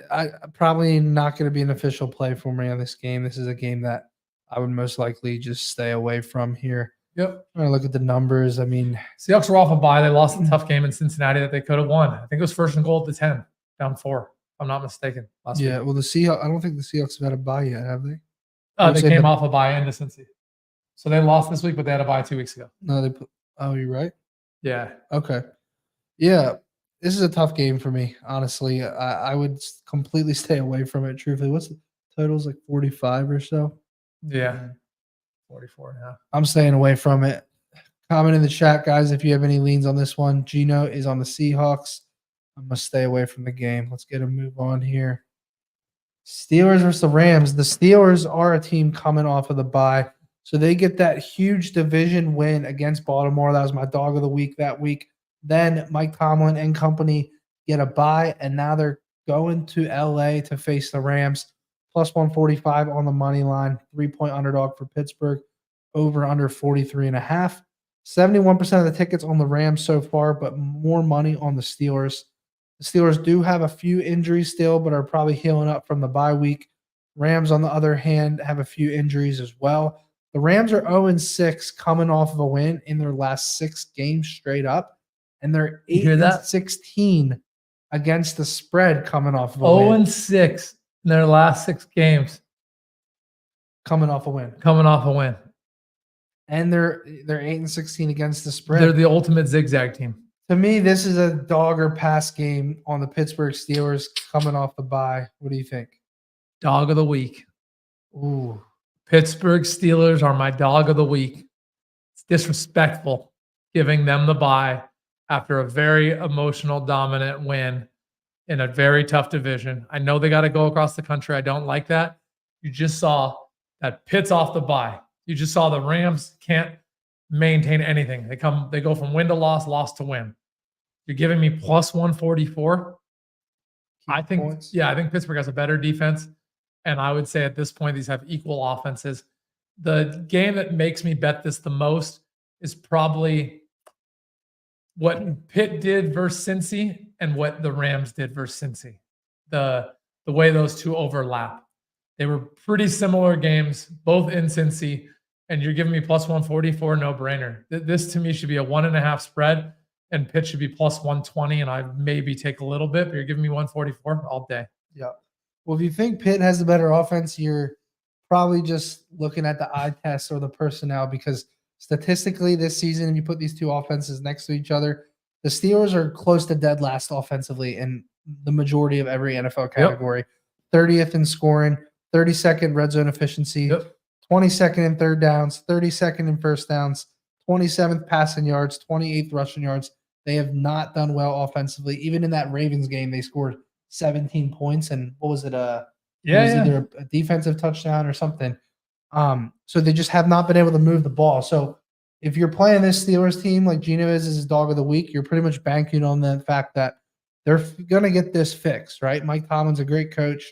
C: probably not going to be an official play for me on this game. This is a game that I would most likely just stay away from here.
D: Yep.
C: I'm going to look at the numbers. I mean,
D: Seahawks were off a bye. They lost a tough game in Cincinnati that they could have won. I think it was 1st and goal at the 10, down 4, if I'm not mistaken. Last week.
C: Well, the Seahawks, I don't think the Seahawks have had a bye yet, have they?
D: They came off a bye into Cincy. So they lost this week, but they had a bye 2 weeks ago.
C: No, you're right.
D: Yeah.
C: Okay. Yeah, this is a tough game for me, honestly. I would completely stay away from it, truthfully. What's the totals, like 45 or so?
D: Yeah. 44.5.
C: I'm staying away from it. Comment in the chat, guys, if you have any leans on this one. GIno is on the Seahawks. I'm going to stay away from the game. Let's get a move on here. Steelers versus the Rams. The Steelers are a team coming off of the bye. So they get that huge division win against Baltimore. That was my dog of the week that week. Then Mike Tomlin and company get a bye, and now they're going to LA to face the Rams. plus 145 on the money line. 3-point underdog for Pittsburgh. Over under 43.5. 71% of the tickets on the Rams so far, but more money on the Steelers. The Steelers do have a few injuries still, but are probably healing up from the bye week. Rams, on the other hand, have a few injuries as well. The Rams are 0-6 coming off of a win in their last 6 games straight up, and they're 8-16 against the spread coming off of a win.
D: 0-6 in their last 6 games.
C: Coming off a win. And they're 8-16 against the spread.
D: They're the ultimate zigzag team.
C: To me, this is a dog or pass game on the Pittsburgh Steelers coming off the bye. What do you think?
D: Dog of the week.
C: Ooh.
D: Pittsburgh Steelers are my dog of the week. It's disrespectful giving them the bye after a very emotional, dominant win in a very tough division. I know they got to go across the country. I don't like that. You just saw that Pitt's off the bye. You just saw the Rams can't maintain anything. They go from win to loss, loss to win. You're giving me plus 144. I think Pittsburgh has a better defense. And I would say at this point, these have equal offenses. The game that makes me bet this the most is probably what Pitt did versus Cincy and what the Rams did versus Cincy. The way those two overlap. They were pretty similar games, both in Cincy, and you're giving me plus 144, no-brainer. This to me should be a 1.5 spread, and Pitt should be plus 120, and I maybe take a little bit, but you're giving me 144 all day.
C: Yeah. Well, if you think Pitt has the better offense, you're probably just looking at the eye test or the personnel, because statistically this season, if you put these two offenses next to each other, the Steelers are close to dead last offensively in the majority of every NFL category. 30th in scoring, 32nd red zone efficiency, 22nd in third downs, 32nd in first downs, 27th passing yards, 28th rushing yards. They have not done well offensively. Even in that Ravens game, they scored 17 points, and what was it? It was either a defensive touchdown or something. So they just have not been able to move the ball. So if you're playing this Steelers team like GIno is his dog of the week, you're pretty much banking on the fact that they're going to get this fixed, right? Mike Tomlin's a great coach.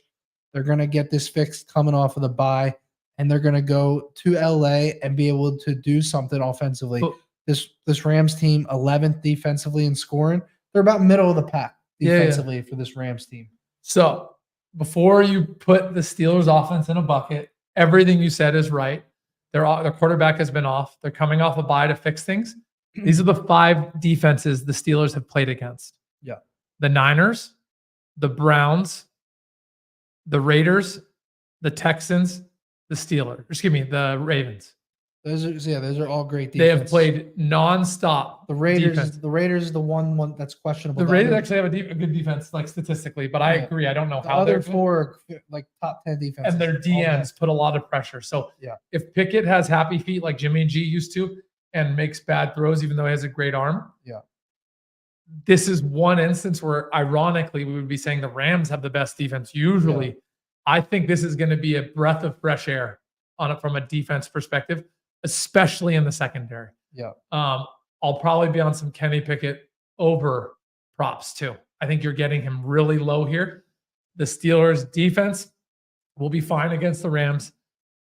C: They're going to get this fixed coming off of the bye, and they're going to go to LA and be able to do something offensively. This Rams team, 11th defensively in scoring. They're about middle of the pack defensively for this Rams team.
D: So before you put the Steelers offense in a bucket, everything you said is right. Their quarterback has been off. They're coming off a bye to fix things. These are the 5 defenses the Steelers have played against.
C: Yeah.
D: The Niners, the Browns, the Raiders, the Texans, the Ravens.
C: Those are all great defense.
D: They have played nonstop.
C: The Raiders,
D: defense.
C: The Raiders is the one that's questionable.
D: The Raiders actually have a good defense, like statistically, but I agree. I don't know how
C: they're 4 like top 10 defenses.
D: And their DNs put a lot of pressure. So if Pickett has happy feet like Jimmy G used to and makes bad throws, even though he has a great arm, this is one instance where, ironically, we would be saying the Rams have the best defense usually. Yeah. I think this is going to be a breath of fresh air on it from a defense perspective, especially in the secondary.
C: Yeah.
D: I'll probably be on some Kenny Pickett over props too. I think you're getting him really low here. The Steelers' defense will be fine against the Rams,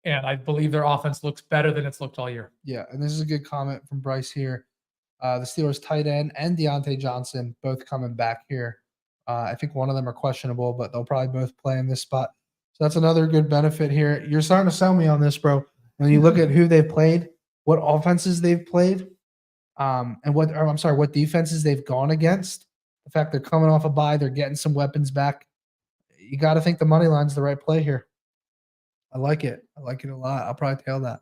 D: and I believe their offense looks better than it's looked all year.
C: Yeah, and this is a good comment from Bryce here. The Steelers' tight end and Deontay Johnson both coming back here. I think one of them are questionable, but they'll probably both play in this spot. So that's another good benefit here. You're starting to sell me on this, bro. When you look at who they've played, what offenses they've played, and what defenses they've gone against. The fact they're coming off a bye, they're getting some weapons back. You got to think the money line's the right play here. I like it. I like it a lot. I'll probably tail that.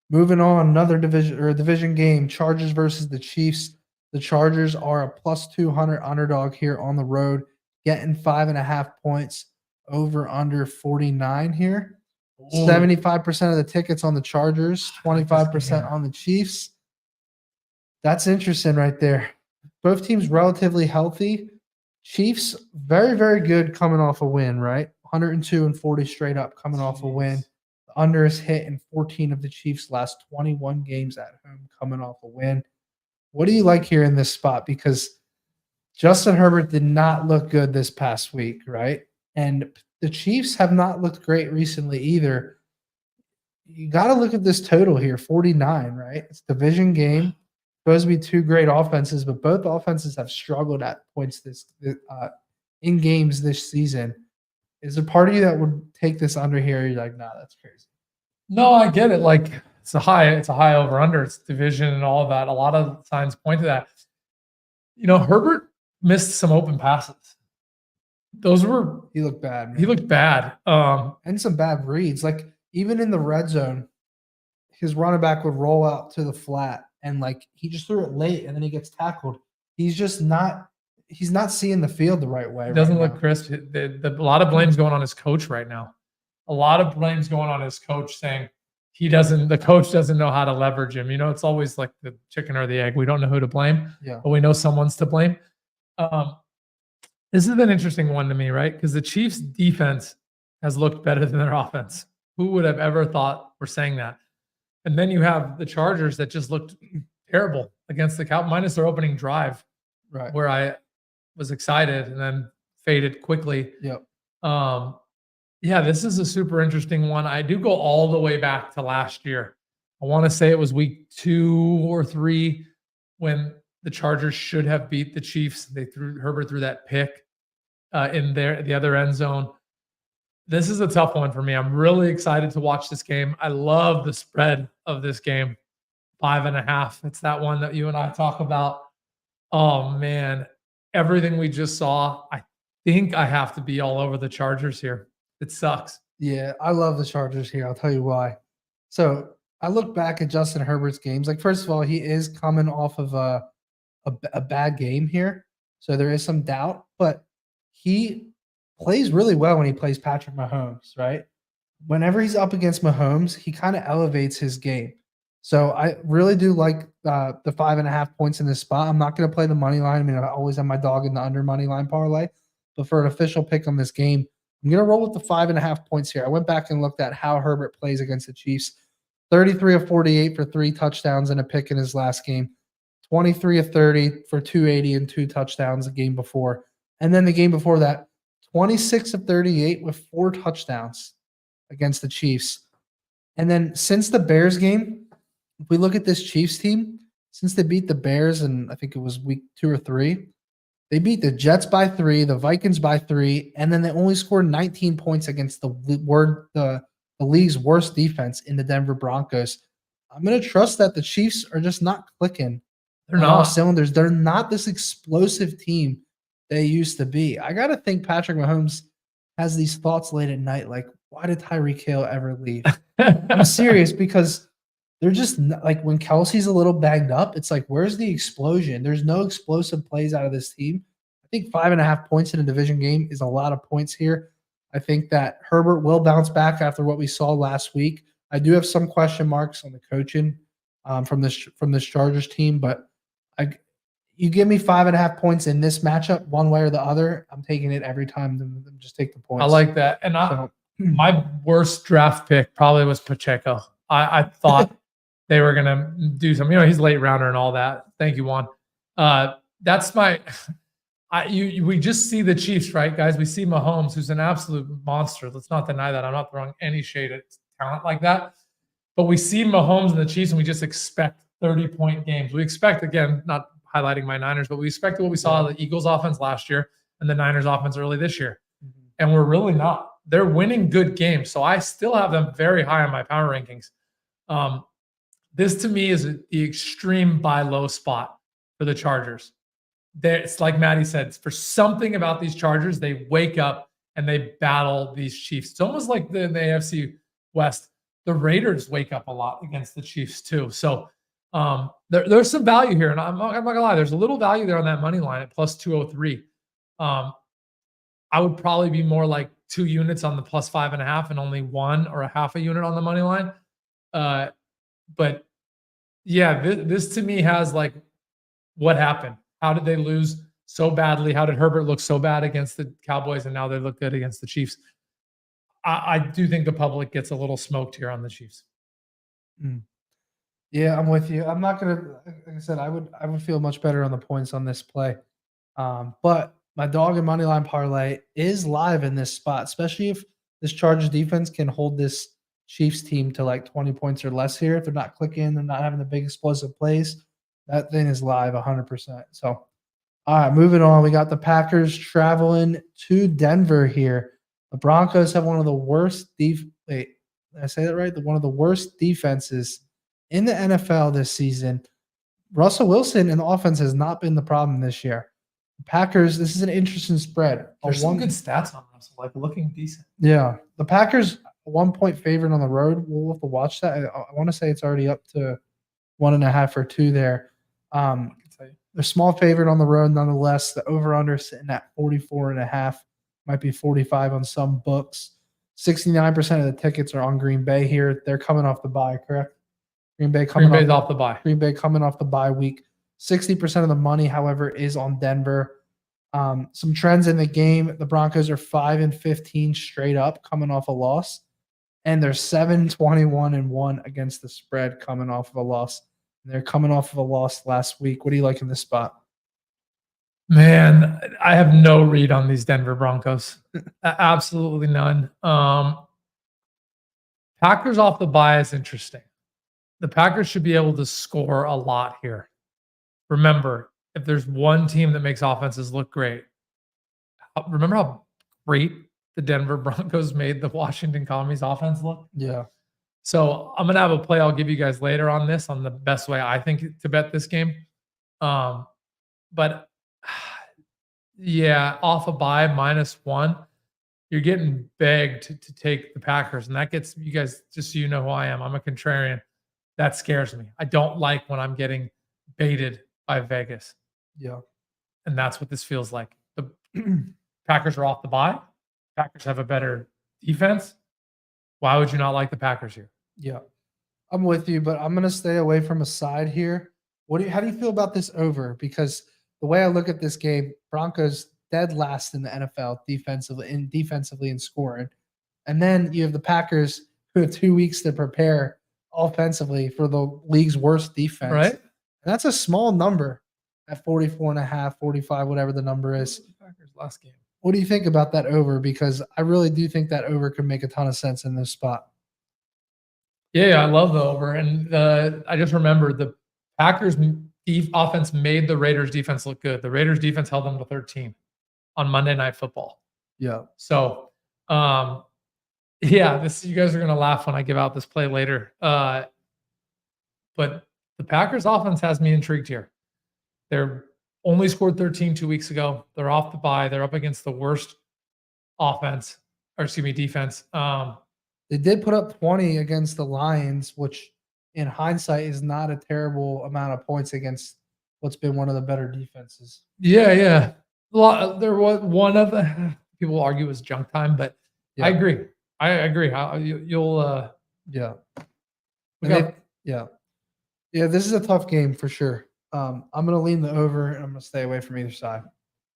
C: Moving on, another division game, Chargers versus the Chiefs. The Chargers are a plus 200 underdog here on the road, getting 5.5 points, over under 49 here. 75% of the tickets on the Chargers, 25% on the Chiefs. That's interesting right there. Both teams relatively healthy. Chiefs, very, very good coming off a win, right? 102-40 straight up coming off a win. The under is hit in 14 of the Chiefs' last 21 games at home coming off a win. What do you like here in this spot? Because Justin Herbert did not look good this past week, right? And the Chiefs have not looked great recently either. You got to look at this total here, 49, right? It's a division game. Supposed to be two great offenses, but both offenses have struggled at points in games this season. Is there part of you that would take this under here? You're like, nah, that's crazy.
D: No, I get it. Like it's a high over under. It's division and all of that. A lot of signs point to that. Herbert missed some open passes.
C: He looked bad. Man.
D: He looked bad.
C: And some bad reads. Like even in the red zone, his running back would roll out to the flat and like he just threw it late and then he gets tackled. He's not seeing the field the right way.
D: It doesn't look crisp. A lot of blame's going on his coach right now. A lot of blame's going on his coach saying the coach doesn't know how to leverage him. It's always like the chicken or the egg. We don't know who to blame, but we know someone's to blame. This is an interesting one to me, right? Because the Chiefs defense has looked better than their offense. Who would have ever thought we're saying that? And then you have the Chargers that just looked terrible against the Cowboys, minus their opening drive,
C: right?
D: Where I was excited and then faded quickly.
C: Yep.
D: Yeah, this is a super interesting one. I do go all the way back to last year. I want to say it was week 2 or 3 when the Chargers should have beat the Chiefs. Herbert threw that pick in the other end zone. This is a tough one for me. I'm really excited to watch this game. I love the spread of this game, 5.5. It's that one that you and I talk about. Oh man, everything we just saw. I think I have to be all over the Chargers here. It sucks.
C: Yeah, I love the Chargers here. I'll tell you why. So I look back at Justin Herbert's games. Like, first of all, he is coming off of a bad game here. So there is some doubt, but he plays really well when he plays Patrick Mahomes, right? Whenever he's up against Mahomes, he kind of elevates his game. So I really do like the 5.5 points in this spot. I'm not going to play the money line. I mean, I always have my dog in the under money line parlay, but for an official pick on this game, I'm going to roll with the 5.5 points here. I went back and looked at how Herbert plays against the Chiefs. 33 of 48 for 3 touchdowns and a pick in his last game. 23 of 30 for 280 and 2 touchdowns the game before. And then the game before that, 26 of 38 with 4 touchdowns against the Chiefs. And then since the Bears game, if we look at this Chiefs team, since they beat the Bears, and I think it was week 2 or 3, they beat the Jets by 3, the Vikings by 3, and then they only scored 19 points against the league's worst defense in the Denver Broncos. I'm going to trust that the Chiefs are just not clicking.
D: They're not
C: all cylinders. They're not this explosive team they used to be. I got to think Patrick Mahomes has these thoughts late at night, like, why did Tyreek Hill ever leave? I'm serious, because they're just like, when Kelsey's a little banged up, it's like, where's the explosion? There's no explosive plays out of this team. I think 5.5 points in a division game is a lot of points here. I think that Herbert will bounce back after what we saw last week. I do have some question marks on the coaching from this Chargers team, but you give me 5.5 points in this matchup, one way or the other, I'm taking it every time. Just take the points.
D: I like that. And my worst draft pick probably was Pacheco. I thought they were going to do something. He's a late rounder and all that. Thank you, Juan. That's my we just see the Chiefs, right, guys? We see Mahomes, who's an absolute monster. Let's not deny that. I'm not throwing any shade at talent like that. But we see Mahomes and the Chiefs, and we just expect 30-point games. We expect, again, not highlighting my Niners, but we expected what we saw of the Eagles offense last year and the Niners offense early this year. Mm-hmm. And we're really not. They're winning good games. So I still have them very high on my power rankings. This to me is the extreme buy low spot for the Chargers. It's like Matty said, for something about these Chargers, they wake up and they battle these Chiefs. It's almost like the AFC West. The Raiders wake up a lot against the Chiefs too. So there's some value here. And I'm not going to lie, there's a little value there on that money line at plus 203. I would probably be more like 2 units on the plus 5.5 and only 1 or a half a unit on the money line. But yeah, this to me has like, what happened? How did they lose so badly? How did Herbert look so bad against the Cowboys and now they look good against the Chiefs? I do think the public gets a little smoked here on the Chiefs.
C: Yeah, I'm with you. I'm not gonna, like I said, I would feel much better on the points on this play. But my dog and money line parlay is live in this spot, especially if this Chargers defense can hold this Chiefs team to like 20 points or less here. If they're not clicking, they're not having the big explosive plays, that thing is live 100%. So, all right, moving on. We got the Packers traveling to Denver here. The Broncos have one of the worst did I say that right? One of the worst defenses in the NFL this season. Russell Wilson and the offense has not been the problem this year. Packers, this is an interesting spread.
D: There's some good stats on Russell, like looking decent.
C: Yeah. The Packers, 1 point favorite on the road. We'll have to watch that. I want to say it's already up to 1.5 or 2 there. They're small favorite on the road nonetheless. The over-under sitting at 44.5. Might be 45 on some books. 69% of the tickets are on Green Bay here. They're coming off the bye, correct? Green Bay's off the bye. Green Bay coming off the bye week. 60% of the money, however, is on Denver. Some trends in the game. The Broncos are 5-15 straight up coming off a loss. And they're 7-21-1 against the spread coming off of a loss. They're coming off of a loss last week. What do you like in this spot?
D: Man, I have no read on these Denver Broncos. Absolutely none. Packers off the bye is interesting. The Packers should be able to score a lot here. Remember, if there's one team that makes offenses look great, remember how great the Denver Broncos made the Washington Commies offense look?
C: Yeah.
D: So I'm going to have a play I'll give you guys later on this, on the best way I think to bet this game. But yeah, off a bye, -1, you're getting begged to take the Packers. And that gets you guys, just so you know who I am, I'm a contrarian. That scares me. I don't like when I'm getting baited by Vegas.
C: Yeah.
D: And that's what this feels like. The Packers are off the bye. Packers have a better defense. Why would you not like the Packers here?
C: Yeah. I'm with you, but I'm going to stay away from a side here. How do you feel about this over? Because the way I look at this game, Broncos dead last in the NFL defensively in scoring. And then you have the Packers who have 2 weeks to prepare offensively for the league's worst defense.
D: Right.
C: And that's a small number at 44.5, 45, whatever the number is.
D: Packers last game.
C: What do you think about that over? Because I really do think that over could make a ton of sense in this spot.
D: Yeah, I love the over. And I just remember the Packers offense made the Raiders defense look good. The Raiders defense held them to 13 on Monday Night Football.
C: Yeah.
D: So, yeah, you guys are going to laugh when I give out this play later. But the Packers offense has me intrigued here. They're only scored 13 2 weeks ago. They're off the bye. They're up against the worst defense.
C: They did put up 20 against the Lions, which in hindsight is not a terrible amount of points against what's been one of the better defenses.
D: Yeah. There was one of the people argue it was junk time, but yeah. I agree.
C: Yeah, this is a tough game for sure. I'm going to lean the over, and I'm going to stay away from either side.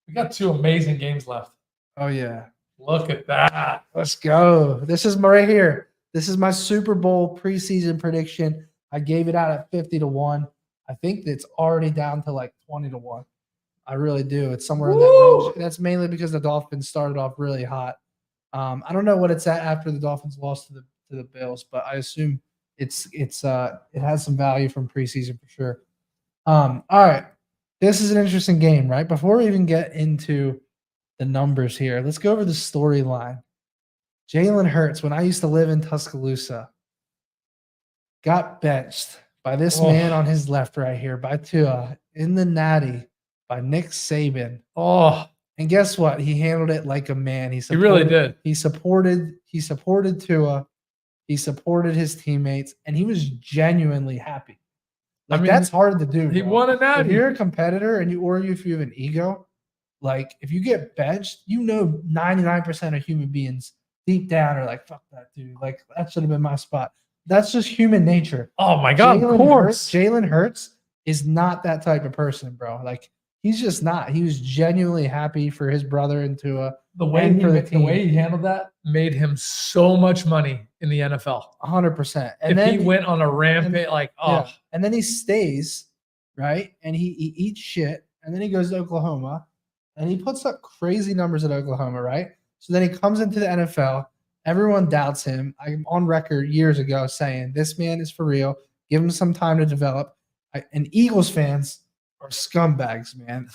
D: We got 2 amazing games left.
C: Oh, yeah.
D: Look at that.
C: Let's go. This is right here. This is my Super Bowl preseason prediction. I gave it out at 50-1. I think it's already down to like 20-1. I really do. It's somewhere in that range. That's mainly because the Dolphins started off really hot. I don't know what it's at after the Dolphins lost to the Bills, but I assume it has some value from preseason for sure. All right. This is an interesting game, right? Before we even get into the numbers here, let's go over the storyline. Jalen Hurts, when I used to live in Tuscaloosa, got benched by this man on his left right here, by Tua, in the natty, by Nick Saban. And guess what? He handled it like a man. He
D: really did.
C: He supported Tua. He supported his teammates, and he was genuinely happy. Like, that's hard to do.
D: He won a natty.
C: If you're a competitor if you have an ego, like if you get benched, 99% of human beings deep down are like, fuck that dude. Like, that should have been my spot. That's just human nature.
D: Oh my God, of course.
C: Jalen Hurts is not that type of person, bro. Like, he's just not. He was genuinely happy for his brother and Tua.
D: The way he handled that made him so much money in the NFL.
C: 100%.
D: And if he went on a rampage,
C: and then he stays, right? And he eats shit, and then he goes to Oklahoma, and he puts up crazy numbers at Oklahoma, right? So then he comes into the NFL. Everyone doubts him. I'm on record years ago saying this man is for real. Give him some time to develop. And Eagles fans are scumbags, man.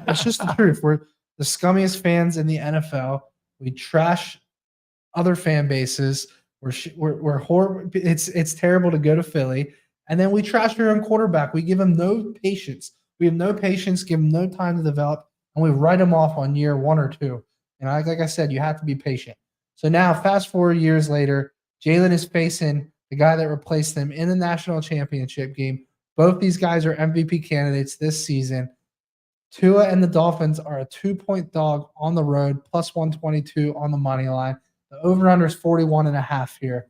C: It's just the truth. We're the scummiest fans in the NFL. We trash other fan bases. We're horrible. It's terrible to go to Philly, and then we trash our own quarterback. We give him no patience. We have no patience. Give him no time to develop, and we write him off on year 1 or 2. And like I said, you have to be patient. So now, fast forward years later, Jalen is facing the guy that replaced him in the national championship game. Both these guys are MVP candidates this season. Tua and the Dolphins are a 2-point dog on the road, plus 122 on the money line. The over-under is 41.5 here.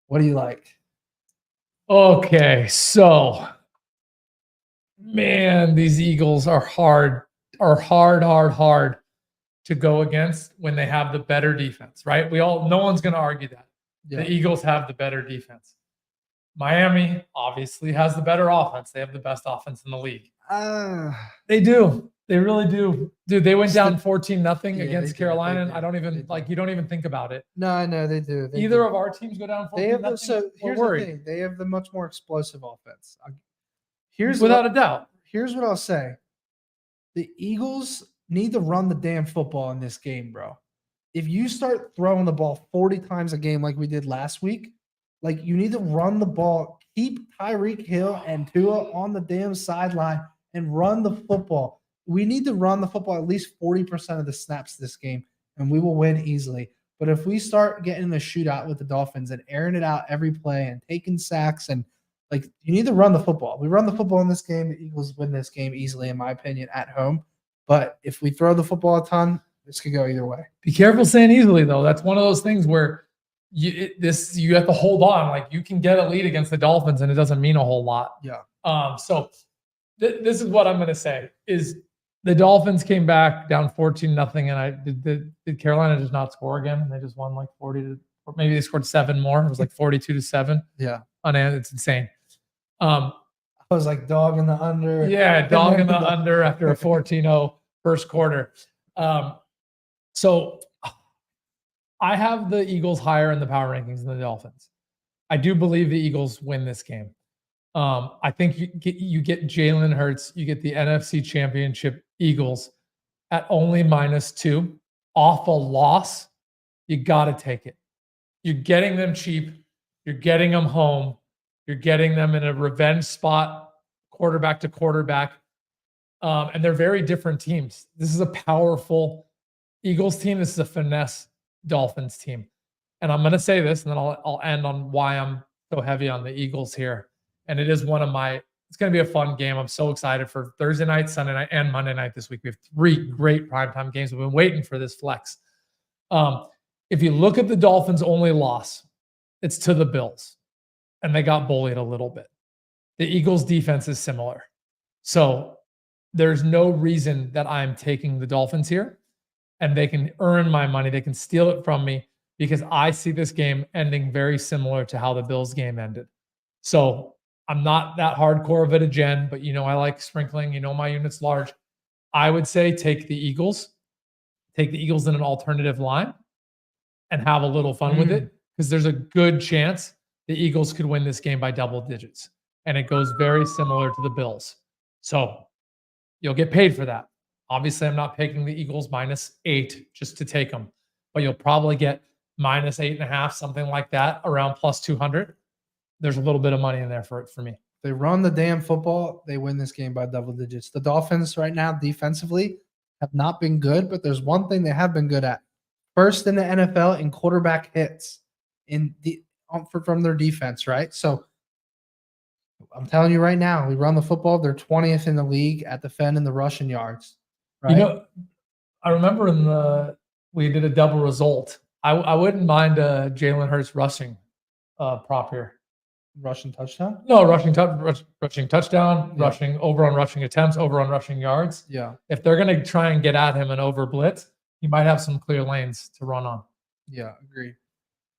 C: What do you like?
D: Okay, so, man, these Eagles are hard to go against when they have the better defense, right? No one's going to argue that. Yeah. The Eagles have the better defense. Miami obviously has the better offense. They have the best offense in the league. They do. They really do. Dude, they went down 14-0 against Carolina. And I don't even you don't even think about it.
C: No, I know they do.
D: Either of our teams go down 14-0.
C: So here's the thing. They have the much more explosive offense.
D: Without a doubt.
C: Here's what I'll say. The Eagles need to run the damn football in this game, bro. If you start throwing the ball 40 times a game like we did last week, you need to run the ball, keep Tyreek Hill and Tua on the damn sideline and run the football. We need to run the football at least 40% of the snaps this game, and we will win easily. But if we start getting in a shootout with the Dolphins and airing it out every play and taking sacks and you need to run the football. We run the football in this game. The Eagles win this game easily, in my opinion, at home. But if we throw the football a ton, this could go either way.
D: Be careful saying easily, though. That's one of those things where you have to hold on. You can get a lead against the Dolphins, and it doesn't mean a whole lot.
C: Yeah.
D: So this is what I'm going to say is the Dolphins came back down 14-0, and did Carolina just not score again? They just won 40 or maybe they scored 7 more. It was 42-7.
C: Yeah.
D: It's insane.
C: I was dogging the under.
D: Yeah, dogging the under after a 14-0 first quarter. So I have the Eagles higher in the power rankings than the Dolphins. I do believe the Eagles win this game. I think you get Jalen Hurts, you get the NFC Championship Eagles at only -2 off a loss. You got to take it. You're getting them cheap. You're getting them home. You're getting them in a revenge spot, quarterback to quarterback. And they're very different teams. This is a powerful Eagles team. This is a finesse Dolphins team. And I'm going to say this, and then I'll end on why I'm so heavy on the Eagles here. And it is it's going to be a fun game. I'm so excited for Thursday night, Sunday night, and Monday night this week. We have 3 great primetime games. We've been waiting for this flex. If you look at the Dolphins' only loss, it's to the Bills. And they got bullied a little bit. The Eagles' defense is similar. So there's no reason that I'm taking the Dolphins here. And they can earn my money. They can steal it from me because I see this game ending very similar to how the Bills game ended. So I'm not that hardcore of it, Jen, but I like sprinkling. My unit's large. I would say take the Eagles. Take the Eagles in an alternative line and have a little fun with it because there's a good chance the Eagles could win this game by double digits. And it goes very similar to the Bills. So you'll get paid for that. Obviously, I'm not picking the Eagles -8 just to take them, but you'll probably get -8.5, something like that, around +200. There's a little bit of money in there for me.
C: They run the damn football. They win this game by double digits. The Dolphins right now defensively have not been good, but there's one thing they have been good at. First in the NFL in quarterback hits from their defense, right? So I'm telling you right now, we run the football. They're 20th in the league at defending the rushing yards. Right?
D: I remember we did a double result. I wouldn't mind Jalen Hurts rushing prop here.
C: Rushing touchdown?
D: No, rushing touchdown, yeah. Rushing over on rushing attempts, over on rushing yards.
C: Yeah.
D: If they're going to try and get at him and over blitz, he might have some clear lanes to run on.
C: Yeah, agreed.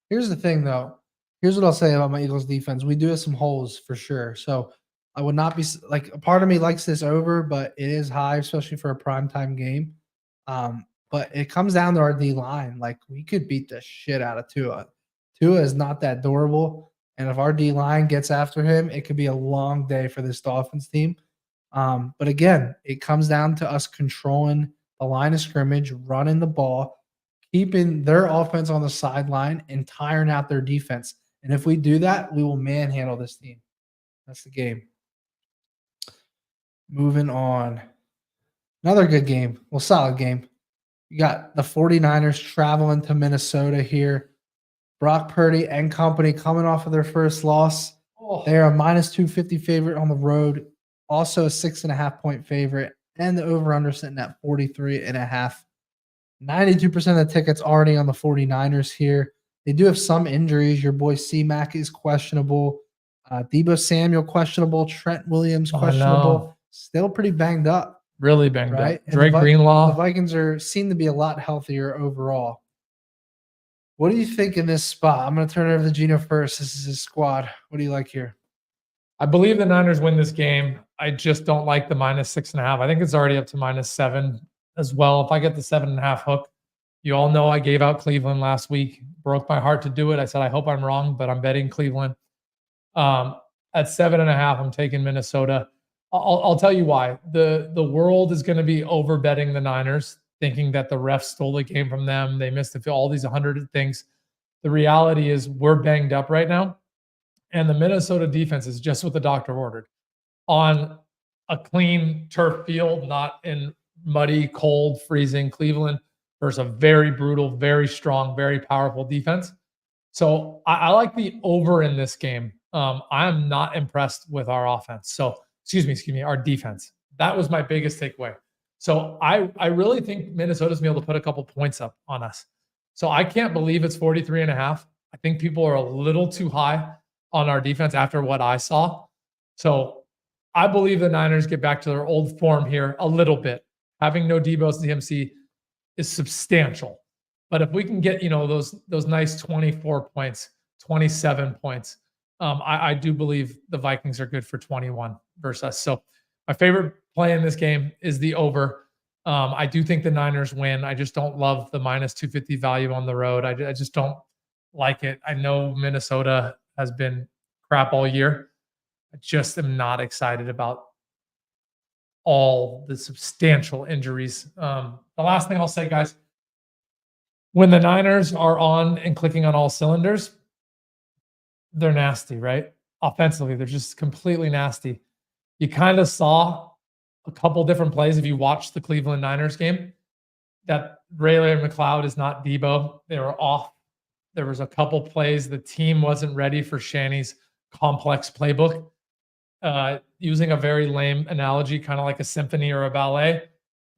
C: Here's the thing, though. Here's what I'll say about my Eagles defense. We do have some holes for sure. So I would not be a part of me likes this over, but it is high, especially for a primetime game. But it comes down to our D line. Like, we could beat the shit out of Tua. Tua is not that durable. And if our D line gets after him, it could be a long day for this Dolphins team. But again, it comes down to us controlling the line of scrimmage, running the ball, keeping their offense on the sideline, and tiring out their defense. And if we do that, we will manhandle this team. That's the game. Moving on. Another good game. Well, solid game. You got the 49ers traveling to Minnesota here. Brock Purdy and company coming off of their first loss. They are a -250 favorite on the road. Also a 6.5-point favorite. And the over-under sitting at 43.5. 92% of the tickets already on the 49ers here. They do have some injuries. Your boy C-Mac is questionable. Deebo Samuel questionable. Trent Williams questionable. Still pretty banged up.
D: Really banged
C: right?
D: up. Drake Greenlaw.
C: The Vikings seem to be a lot healthier overall. What do you think in this spot? I'm going to turn it over to GIno first. This is his squad. What do you like here?
D: I believe the Niners win this game. I just don't like the -6.5. I think it's already up to -7 as well. If I get the 7.5 hook, you all know I gave out Cleveland last week. Broke my heart to do it. I said, I hope I'm wrong, but I'm betting Cleveland. At 7.5, I'm taking Minnesota. I'll tell you why. The world is going to be over betting the Niners, thinking that the refs stole the game from them. They missed all these 100 things. The reality is we're banged up right now. And the Minnesota defense is just what the doctor ordered. On a clean turf field, not in muddy, cold, freezing Cleveland versus a very brutal, very strong, very powerful defense. So I like the over in this game. I'm not impressed with our offense. So, excuse me, our defense. That was my biggest takeaway. So I really think Minnesota's going to be able to put a couple points up on us. So I can't believe it's 43.5. I think people are a little too high on our defense after what I saw. So I believe the Niners get back to their old form here a little bit. Having no Deebo CMC is substantial. But if we can get, those nice 24 points, 27 points, I do believe the Vikings are good for 21 versus us. So my favorite play in this game is the over. I do think the Niners win. I just don't love the -250 value on the road. I just don't like it. I know Minnesota has been crap all year. I just am not excited about all the substantial injuries. The last thing I'll say, guys, when the Niners are on and clicking on all cylinders, they're nasty, right? Offensively, they're just completely nasty. You kind of saw a couple different plays if you watched the Cleveland Niners game that Ray McLeod is not Deebo. They were off. There was a couple plays the team wasn't ready for Shanny's complex playbook. Using a very lame analogy, kind of like a symphony or a ballet,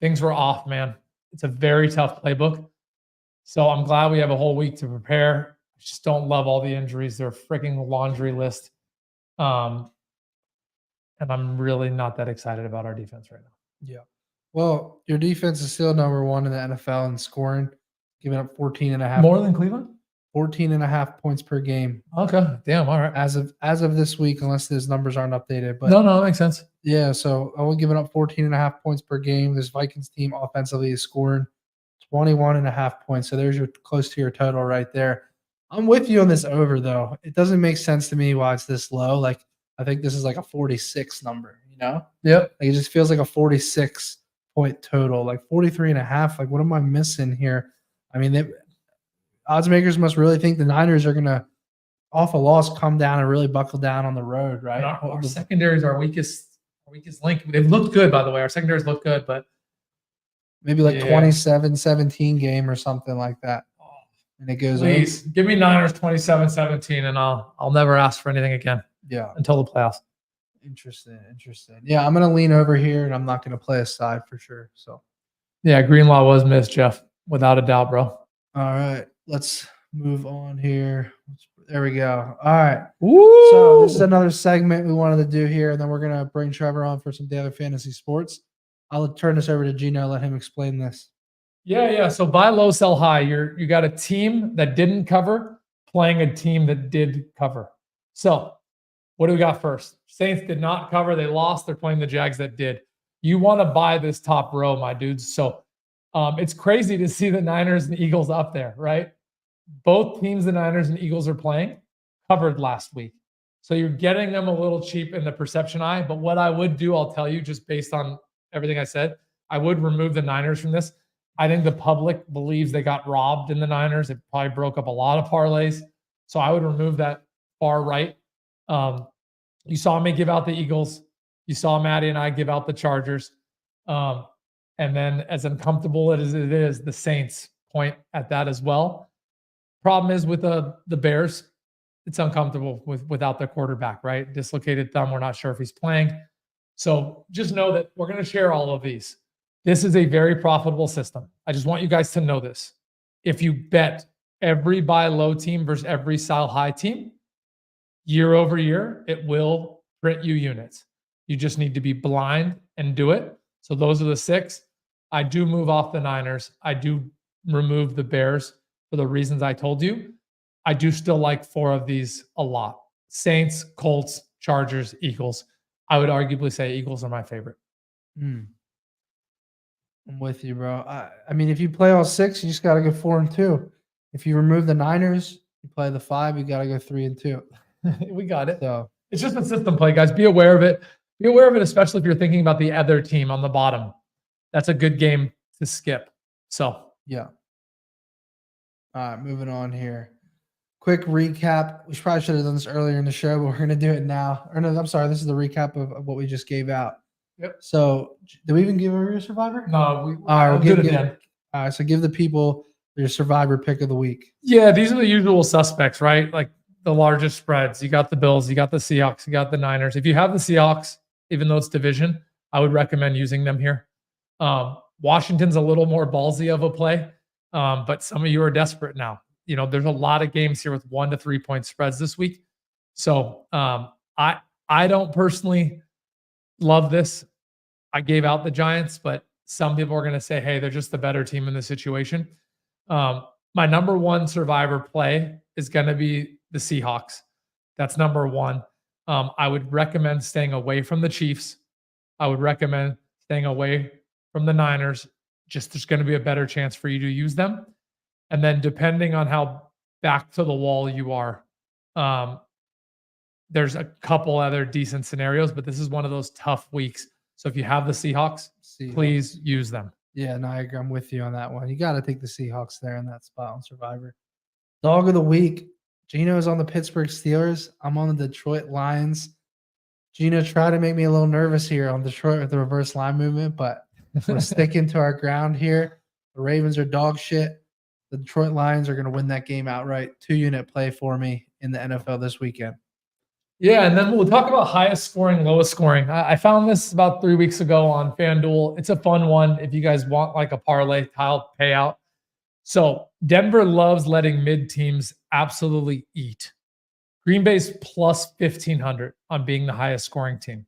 D: things were off, man. It's a very tough playbook. So I'm glad we have a whole week to prepare. I just don't love all the injuries. They're a freaking laundry list. And I'm really not that excited about our defense right now.
C: Yeah. Well, your defense is still number 1 in the NFL in scoring, giving up 14.5.
D: More than Cleveland?
C: 14.5 points per game.
D: Okay. Damn. All right.
C: As of this week, unless those numbers aren't updated. But
D: no, that makes sense.
C: Yeah. So I will give it up 14.5 points per game. This Vikings team offensively is scoring 21.5 points. So there's close to your total right there. I'm with you on this over, though. It doesn't make sense to me why it's this low. Like, I think this is like a 46 number,
D: Yep.
C: Like, it just feels like a 46-point total, like 43.5. Like, what am I missing here? I mean, odds makers must really think the Niners are going to, off a loss, come down and really buckle down on the road, right?
D: Our secondary is our weakest link. They've looked good, by the way. Our secondaries look good, but
C: maybe like 27-17 game or something like that. And it goes,
D: please give me Niners 27-17, and I'll never ask for anything again.
C: Yeah,
D: until the playoffs.
C: Interesting. Yeah, I'm gonna lean over here, and I'm not gonna play a side for sure. So,
D: yeah, Greenlaw was missed, Jeff, without a doubt, bro.
C: All right, let's move on here. There we go. All right.
D: Woo!
C: So this is another segment we wanted to do here, and then we're gonna bring Trevor on for some daily fantasy sports. I'll turn this over to GIno. Let him explain this.
D: Yeah. So buy low, sell high. You got a team that didn't cover playing a team that did cover. So what do we got first? Saints did not cover. They lost. They're playing the Jags that did. You want to buy this top row, my dudes. So It's crazy to see the Niners and Eagles up there, right? Both teams the Niners and Eagles are playing covered last week. So you're getting them a little cheap in the perception eye. But what I would do, I'll tell you, just based on everything I said, I would remove the Niners from this. I think the public believes they got robbed in the Niners. It probably broke up a lot of parlays. So I would remove that far right. You saw me give out the Eagles. You saw Matty and I give out the Chargers. And then as uncomfortable as it is, the Saints point at that as well. Problem is with the Bears, it's uncomfortable without their quarterback, right? Dislocated thumb. We're not sure if he's playing. So just know that we're going to share all of these. This is a very profitable system. I just want you guys to know this. If you bet every buy low team versus every sell high team, year over year, it will print you units. You just need to be blind and do it. So those are the 6. I do move off the Niners. I do remove the Bears for the reasons I told you. I do still like 4 of these a lot. Saints, Colts, Chargers, Eagles. I would arguably say Eagles are my favorite.
C: I'm with you, bro. I mean, if you play all 6, you just got to go 4-2. If you remove the Niners, you play the 5, you got to go 3-2.
D: We got it.
C: So
D: it's just a system play, guys. Be aware of it. Be aware of it, especially if you're thinking about the other team on the bottom. That's a good game to skip. So,
C: yeah. All right, moving on here. Quick recap. We probably should have done this earlier in the show, but we're going to do it now. Or no, I'm sorry. This is the recap of what we just gave out.
D: Yep.
C: So, did we even give away your survivor?
D: No,
C: all right, we'll give it again. All right, so give the people your survivor pick of the week.
D: Yeah, these are the usual suspects, right? Like the largest spreads. You got the Bills, you got the Seahawks, you got the Niners. If you have the Seahawks, even though it's division, I would recommend using them here. Washington's a little more ballsy of a play, but some of you are desperate now. You know, there's a lot of games here with 1 to 3 point spreads this week. So I don't personally love this. I gave out the Giants, but some people are going to say, hey, they're just the better team in this situation. My number 1 survivor play is going to be the Seahawks. That's number 1. I would recommend staying away from the Chiefs. I would recommend staying away from the Niners. Just there's going to be a better chance for you to use them. And then depending on how back to the wall you are, there's a couple other decent scenarios, but this is one of those tough weeks. So if you have the Seahawks, please use them.
C: Yeah, no, I agree. I'm with you on that one. You got to take the Seahawks there in that spot on Survivor. Dog of the week. GIno is on the Pittsburgh Steelers. I'm on the Detroit Lions. GIno tried to make me a little nervous here on Detroit with the reverse line movement, but we're sticking to our ground here. The Ravens are dog shit. The Detroit Lions are going to win that game outright. 2-unit play for me in the NFL this weekend.
D: Yeah, and then we'll talk about highest scoring, lowest scoring. I found this about 3 weeks ago on FanDuel. It's a fun one if you guys want like a parlay tile payout. So Denver loves letting mid teams absolutely eat. Green Bay's plus 1,500 on being the highest scoring team.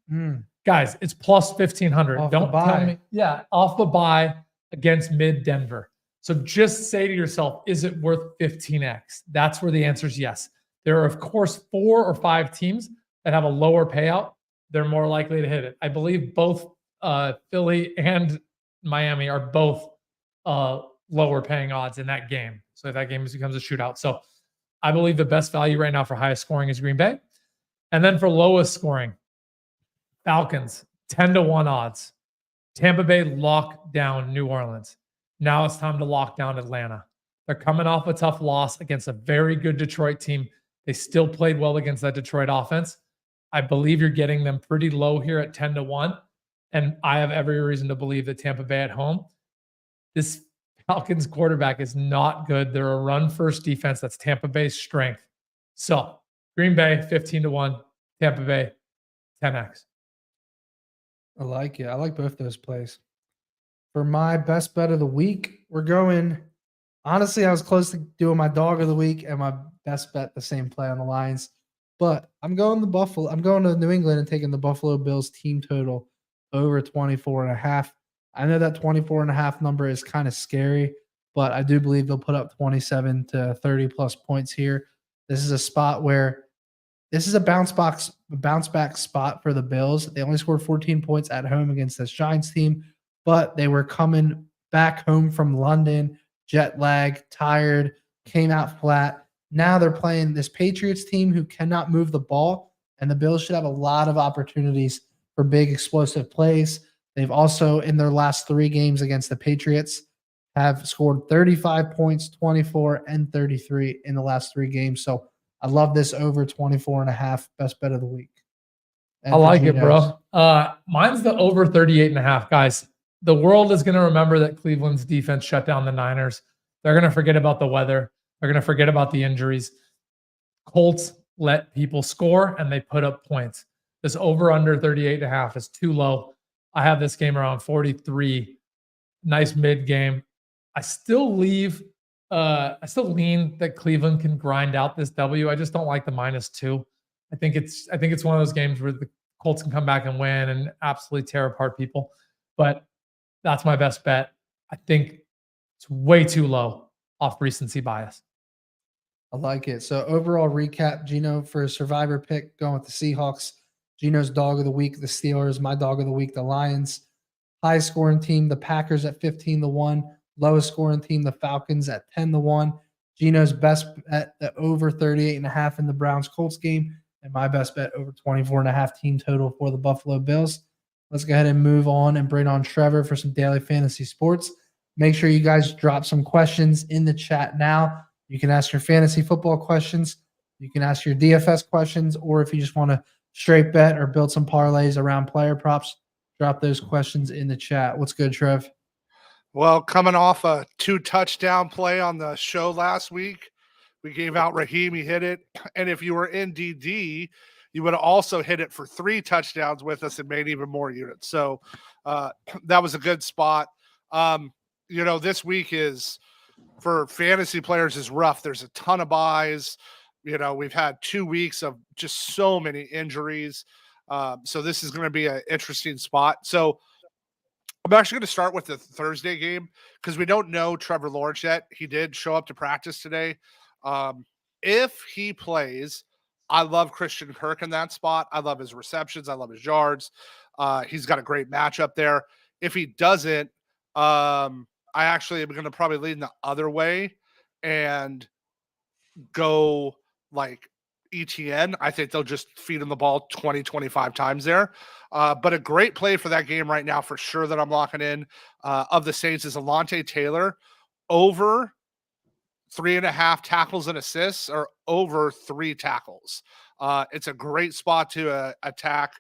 D: Guys, it's plus 1,500. Don't tell me. Yeah, off the bye against mid Denver. So just say to yourself, is it worth 15x? That's where the answer is yes. There are, of course, 4 or 5 teams that have a lower payout. They're more likely to hit it. I believe both Philly and Miami are both lower paying odds in that game. So if that game becomes a shootout. So I believe the best value right now for highest scoring is Green Bay. And then for lowest scoring, Falcons, 10-1 odds. Tampa Bay locked down New Orleans. Now it's time to lock down Atlanta. They're coming off a tough loss against a very good Detroit team. They still played well against that Detroit offense. I believe you're getting them pretty low here at 10-1. And I have every reason to believe that Tampa Bay at home, this Falcons quarterback is not good. They're a run-first defense. That's Tampa Bay's strength. So Green Bay, 15-1. Tampa Bay, 10x.
C: I like it. I like both those plays. For my best bet of the week, we're going. Honestly, I was close to doing my dog of the week and my best bet, the same play on the Lions. But I'm going to New England and taking the Buffalo Bills team total over 24.5. I know that 24.5 number is kind of scary, but I do believe they'll put up 27 to 30 plus points here. This is a spot where this is a bounce back spot for the Bills. They only scored 14 points at home against this Giants team, but they were coming back home from London, jet lag, tired, came out flat. Now they're playing this Patriots team who cannot move the ball, and the Bills should have a lot of opportunities for big explosive plays. They've also, in their last 3 games against the Patriots, have scored 35 points, 24, and 33 in the last 3 games. So I love this over 24.5, best bet of the week. And
D: I like it, bro. Mine's the over 38.5, guys. The world is going to remember that Cleveland's defense shut down the Niners. They're going to forget about the weather. They're going to forget about the injuries. Colts let people score and they put up points. This over under 38.5 is too low. I have this game around 43. Nice mid game. I still lean that Cleveland can grind out this W. I just don't like the -2. I think it's one of those games where the Colts can come back and win and absolutely tear apart people. But that's my best bet. I think it's way too low off recency bias.
C: I like it. So overall recap, GIno for a survivor pick, going with the Seahawks. GIno's dog of the week, the Steelers. My dog of the week, the Lions. High scoring team, the Packers at 15-1. Lowest scoring team, the Falcons at 10-1. GIno's best bet, the over 38.5 in the Browns-Colts game. And my best bet, over 24.5 team total for the Buffalo Bills. Let's go ahead and move on and bring on Trevor for some daily fantasy sports. Make sure you guys drop some questions in the chat now. You can ask your fantasy football questions. You can ask your DFS questions, or if you just want to straight bet or build some parlays around player props, drop those questions in the chat. What's good, Trev?
A: Well, coming off a 2-touchdown play on the show last week, we gave out Raheem. He hit it. And if you were in DD, you would have also hit it for 3 touchdowns with us and made even more units. So that was a good spot. This week is for fantasy players is rough. There's a ton of buys. We've had 2 weeks of just so many injuries. So this is going to be an interesting spot. So I'm actually going to start with the Thursday game because we don't know Trevor Lawrence yet. He did show up to practice today. If he plays, I love Christian Kirk in that spot. I love his receptions. I love his yards. He's got a great matchup there. If he doesn't, I actually am going to probably lean the other way and go like ETN. I think they'll just feed him the ball 20, 25 times there. But a great play for that game right now for sure that I'm locking in of the Saints is Alontae Taylor over 3.5 tackles and assists or over 3 tackles. It's a great spot to attack.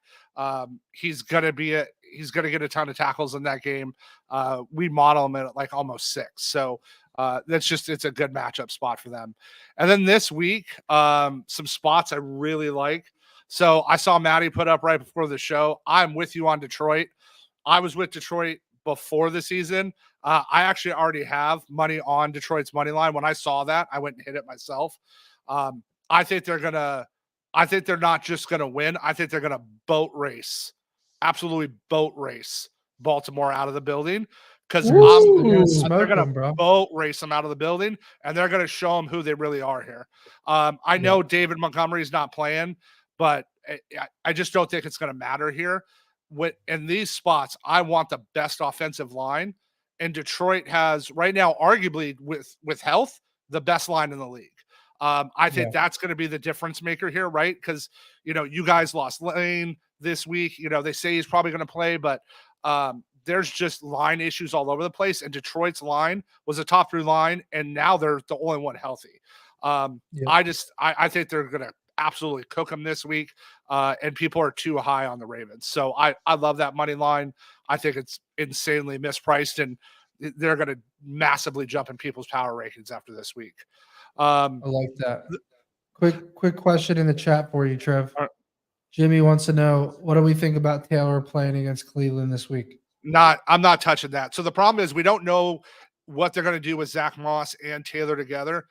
A: He's going to get a ton of tackles in that game. We model him at like almost 6. So it's a good matchup spot for them. And then this week, some spots I really like. So I saw Matty put up right before the show. I'm with you on Detroit. I was with Detroit before the season. I actually already have money on Detroit's money line. When I saw that, I went and hit it myself. I think they're not just going to win. I think they're going to absolutely boat race Baltimore out of the building. Because they're going to boat race them out of the building, and they're going to show them who they really are here. I know David Montgomery's not playing, but I just don't think it's going to matter here. In these spots, I want the best offensive line, and Detroit has right now, arguably with health, the best line in the league. I think that's going to be the difference maker here, right? Because you guys lost Lane this week. They say he's probably going to play, but there's just line issues all over the place. And Detroit's line was a top 3 line, and now they're the only one healthy. I think they're going to absolutely cook them this week, and people are too high on the Ravens. So I love that money line. I think it's insanely mispriced, and they're going to massively jump in people's power rankings after this week.
C: I like that. Quick question in the chat for you, Trev. Jimmy wants to know, what do we think about Taylor playing against Cleveland this week?
A: I'm not touching that. So the problem is we don't know what they're going to do with Zach Moss and Taylor together.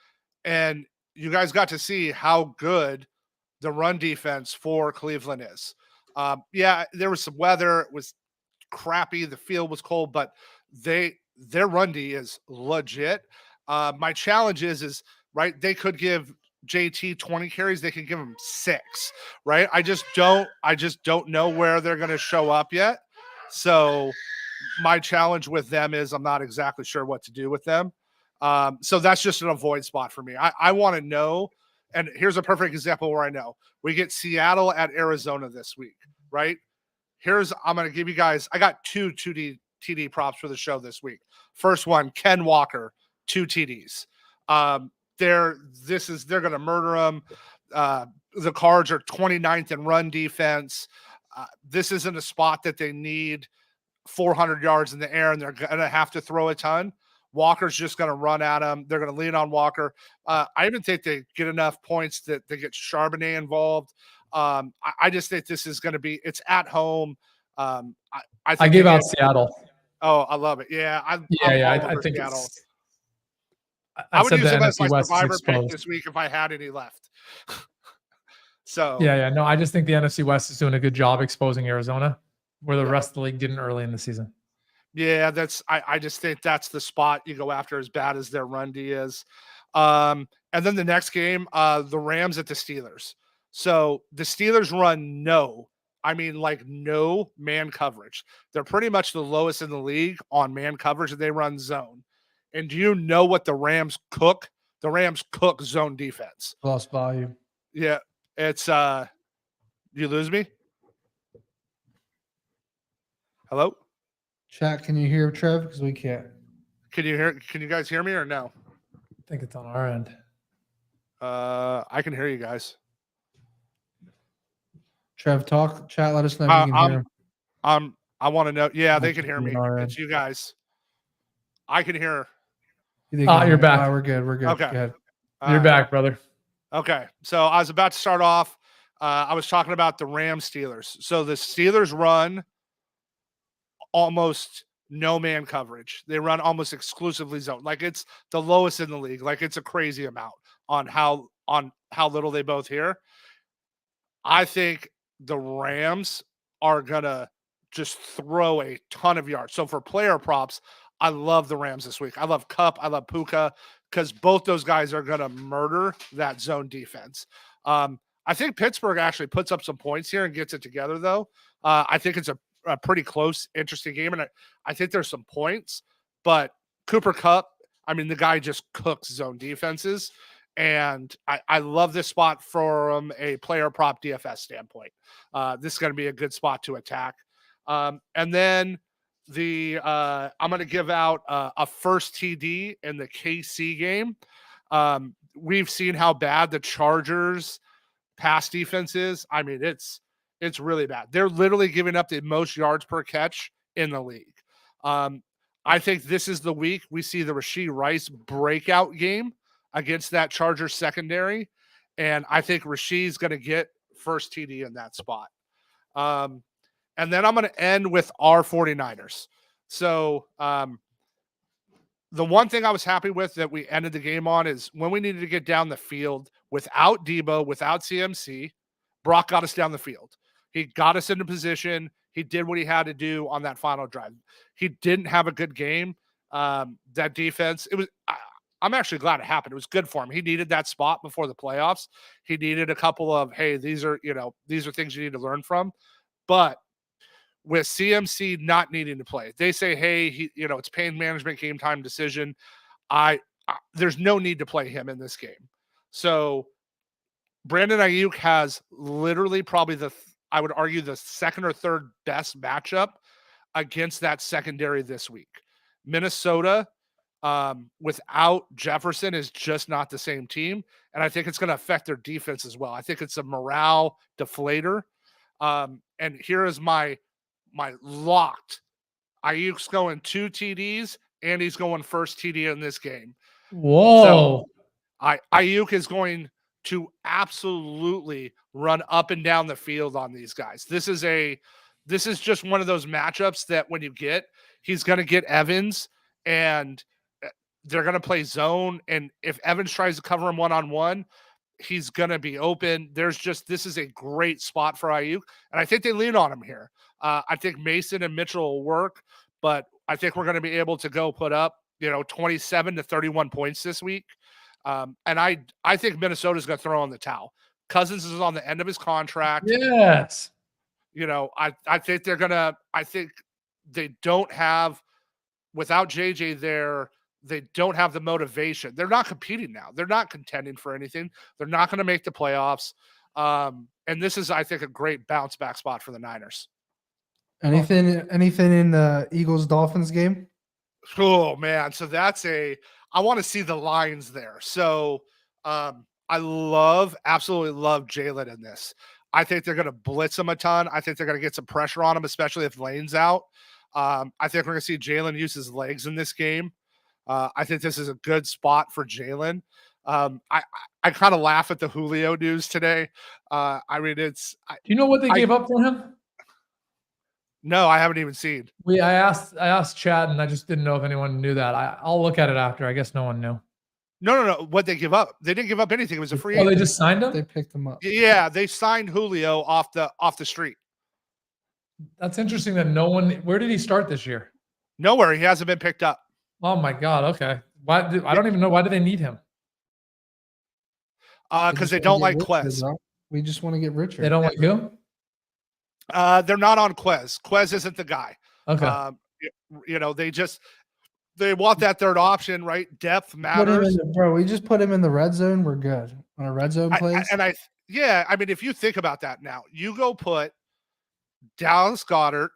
A: And you guys got to see how good the run defense for Cleveland is. There was some weather. It was crappy. The field was cold, but their run D is legit. My challenge is right. They could give JT 20 carries. They could give him 6, right? I just don't know where they're going to show up yet. So my challenge with them is I'm not exactly sure what to do with them. So that's just an avoid spot for me. I want to know. And here's a perfect example where I know we get Seattle at Arizona this week, right? I'm going to give you guys, I got two TD props for the show this week. First one, Ken Walker, 2 TDs. They're going to murder them. The Cards are 29th in run defense. This isn't a spot that they need 400 yards in the air and they're going to have to throw a ton. Walker's just going to run at them. They're going to lean on Walker. I even think they get enough points that they get Charbonnet involved. I just think this is going to be, it's at home.
D: I gave out Seattle.
A: Oh, I love it. Yeah. I think
D: Seattle.
A: I would use them as my survivor pick this week if I had any left. So
D: no, I just think the NFC West is doing a good job exposing Arizona, where the rest of the league didn't early in the season.
A: Yeah, I just think that's the spot you go after, as bad as their run D is. And then the next game, the Rams at the Steelers. So the Steelers run no man coverage. They're pretty much the lowest in the league on man coverage, and they run zone. And do you know what the Rams cook? The Rams cook zone defense.
C: Plus value.
A: Yeah, it's you lose me? Hello?
C: Chat, can you hear Trev? Because we can't.
A: Can you guys hear me or no?
D: I think it's on our end.
A: I can hear you guys.
C: Trev, talk. Chat, let us know if you can hear him.
A: I want to know. Yeah, they can hear me. It's you guys. I can hear.
D: You're back.
C: Right, we're good.
A: Okay.
C: Go ahead.
D: You're back, brother.
A: Okay. So I was about to start off. I was talking about the Rams Steelers. So the Steelers run almost no man coverage. They run almost exclusively zone. Like it's the lowest in the league. Like it's a crazy amount on how little they both hear. I think the Rams are gonna just throw a ton of yards. So for player props, I love the Rams this week. I love Kupp. I love Puka because both those guys are gonna murder that zone defense. I think Pittsburgh actually puts up some points here and gets it together, though. I think it's a pretty close, interesting game, and I think there's some points. But Cooper Kupp, I mean, the guy just cooks zone defenses, and I love this spot from a player prop DFS standpoint. This is going to be a good spot to attack. And then I'm going to give out a first TD in the KC game. We've seen how bad the Chargers pass defense is. I mean, it's really bad. They're literally giving up the most yards per catch in the league. I think this is the week we see the Rashee Rice breakout game against that Chargers secondary. And I think Rashee's going to get first TD in that spot. And then I'm going to end with our 49ers. So the one thing I was happy with that we ended the game on is when we needed to get down the field without Debo, without CMC, Brock got us down the field. He got us into position. He did what he had to do on that final drive. He didn't have a good game. That defense, I'm actually glad it happened. It was good for him. He needed that spot before the playoffs. He needed a couple of, hey, these are things you need to learn from. But with CMC not needing to play, they say, hey, it's pain management, game time decision. There's no need to play him in this game. So Brandon Ayuk has literally probably I would argue the second or third best matchup against that secondary this week. Minnesota, without Jefferson, is just not the same team. And I think it's going to affect their defense as well. I think it's a morale deflator. And here is my locked. Ayuk's going 2 TDs, and he's going first TD in this game.
D: Whoa.
A: So Ayuk is going to absolutely run up and down the field on these guys. This is just one of those matchups that when you get, he's going to get Evans, and they're going to play zone. And if Evans tries to cover him one-on-one, he's going to be open. This is a great spot for Ayuk. And I think they lean on him here. I think Mason and Mitchell will work, but I think we're going to be able to go put up, 27 to 31 points this week. And I think Minnesota's going to throw in the towel. Cousins is on the end of his contract.
D: Yes.
A: I think they're going to, they don't have, without JJ there, they don't have the motivation. They're not competing now. They're not contending for anything. They're not going to make the playoffs. And this is, I think, a great bounce back spot for the Niners.
C: Anything in the Eagles-Dolphins game?
A: Oh, man. So I want to see the lines there. So I absolutely love Jalen in this. I think they're going to blitz him a ton. I think they're going to get some pressure on him, especially if Lane's out. I think we're going to see Jalen use his legs in this game. I think this is a good spot for Jalen. I kind of laugh at the Julio news today. I mean, do
D: you know what they gave up for him?
A: No, I haven't even seen.
D: I asked Chad, and I just didn't know if anyone knew that. I'll look at it after. I guess no one knew.
A: No. What they give up? They didn't give up anything. It was a free agent.
D: Oh, they just signed him?
C: They picked him up.
A: Yeah, they signed Julio off the street.
D: That's interesting that no one. Where did he start this year?
A: Nowhere. He hasn't been picked up.
D: Oh my God. Okay. I don't even know. Why do they need him?
A: Because they don't like Quez.
C: We just want to get richer.
D: They don't like who?
A: They're not on Quez. Quez isn't the guy.
D: Okay.
A: They want that third option, right? Depth matters.
C: We just put him in the red zone. We're good on a red zone plays.
A: I mean, if you think about that now, you go put Dallas Goedert,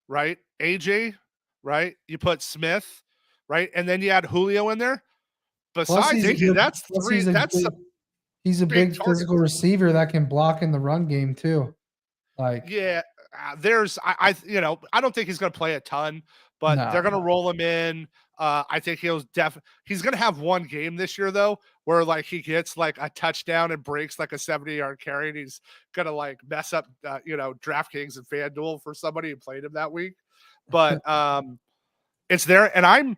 A: right? AJ, right? You put Smith, right? And then you add Julio in there. Besides AJ, that's three.
C: He's a big physical receiver that can block in the run game too. I don't think he's going to play a ton, but they're going to roll him in. I think he's going to have one game this year though, where like he gets like a touchdown and breaks like a 70-yard carry, and he's going to like mess up, DraftKings and FanDuel for somebody who played him that week. But it's there, and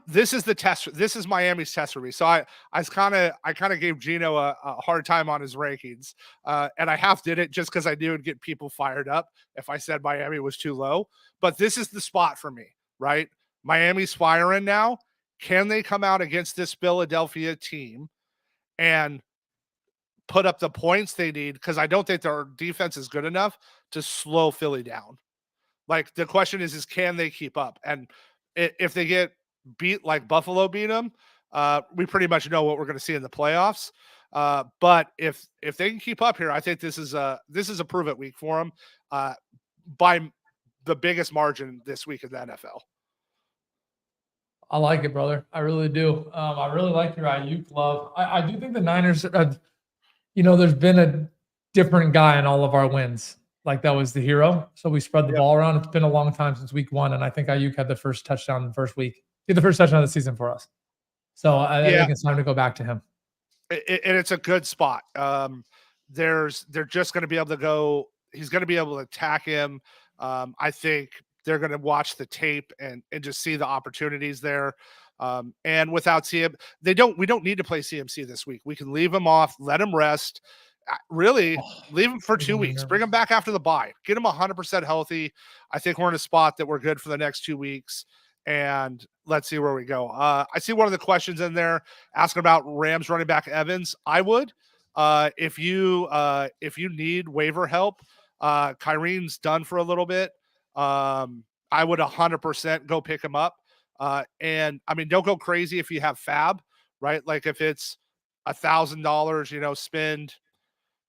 C: this is the test. This is Miami's test for me. So I kind of gave Gino a hard time on his rankings, and I half did it just because I knew it'd get people fired up if I said Miami was too low. But this is the spot for me, right? Miami's firing now. Can they come out against this Philadelphia team and put up the points they need? Because I don't think their defense is good enough to slow Philly down. Like the question is can they keep up? And if they get beat like Buffalo beat them, we pretty much know what we're going to see in the playoffs. But if they can keep up here, I think this is a prove it week for them by the biggest margin this week in the NFL.
D: I like it, brother. I really do. I really like your Ayuk love. I do think the Niners, there's been a different guy in all of our wins. Like that was the hero. So we spread the ball around. It's been a long time since week 1. And I think Ayuk had the first touchdown in the first week. The first touchdown of the season for us. So I think it's time to go back to him.
A: And it's a good spot. They're just going to be able to go. He's going to be able to attack him. I think they're going to watch the tape and just see the opportunities there. And without CM, we don't need to play CMC this week. We can leave him off, let him rest. Really, leave him for 2 weeks. Bring him back after the bye. Get him 100% healthy. I think we're in a spot that we're good for the next 2 weeks. And let's see where we go. I see one of the questions in there asking about Rams running back Evans. I would, if you need waiver help, Kyrie's done for a little bit. I would 100% go pick him up. And I mean, don't go crazy if you have fab, right? Like if it's $1,000, spend,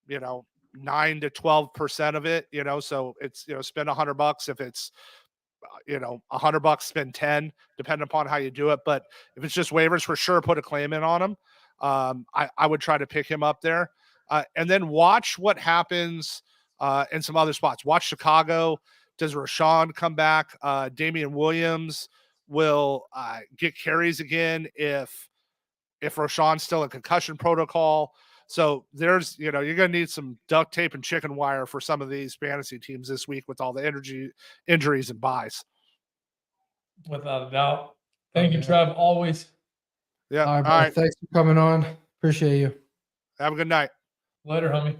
A: 9 to 12% of it, so it's, spend $100. If it's, $100, spend 10, depending upon how you do it. But if it's just waivers, for sure, put a claim in on him. I would try to pick him up there. And then watch what happens in some other spots. Watch Chicago. Does Rashawn come back? Damian Williams will get carries again if Rashawn's still in concussion protocol. So there's, you're going to need some duct tape and chicken wire for some of these fantasy teams this week with all the injuries and buys.
D: Without a doubt. Thank you, Trev. Always.
A: Yeah.
C: All right. Thanks for coming on. Appreciate you.
A: Have a good night.
D: Later, homie.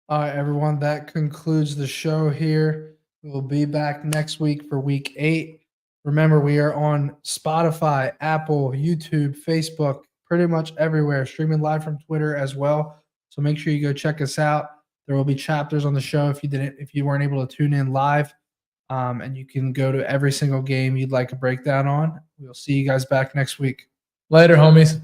C: All right, everyone. That concludes the show here. We'll be back next week for week 8. Remember, we are on Spotify, Apple, YouTube, Facebook, pretty much everywhere, streaming live from Twitter as well. So make sure you go check us out. There will be chapters on the show if you weren't able to tune in live. And you can go to every single game you'd like a breakdown on. We'll see you guys back next week.
D: Later, homies.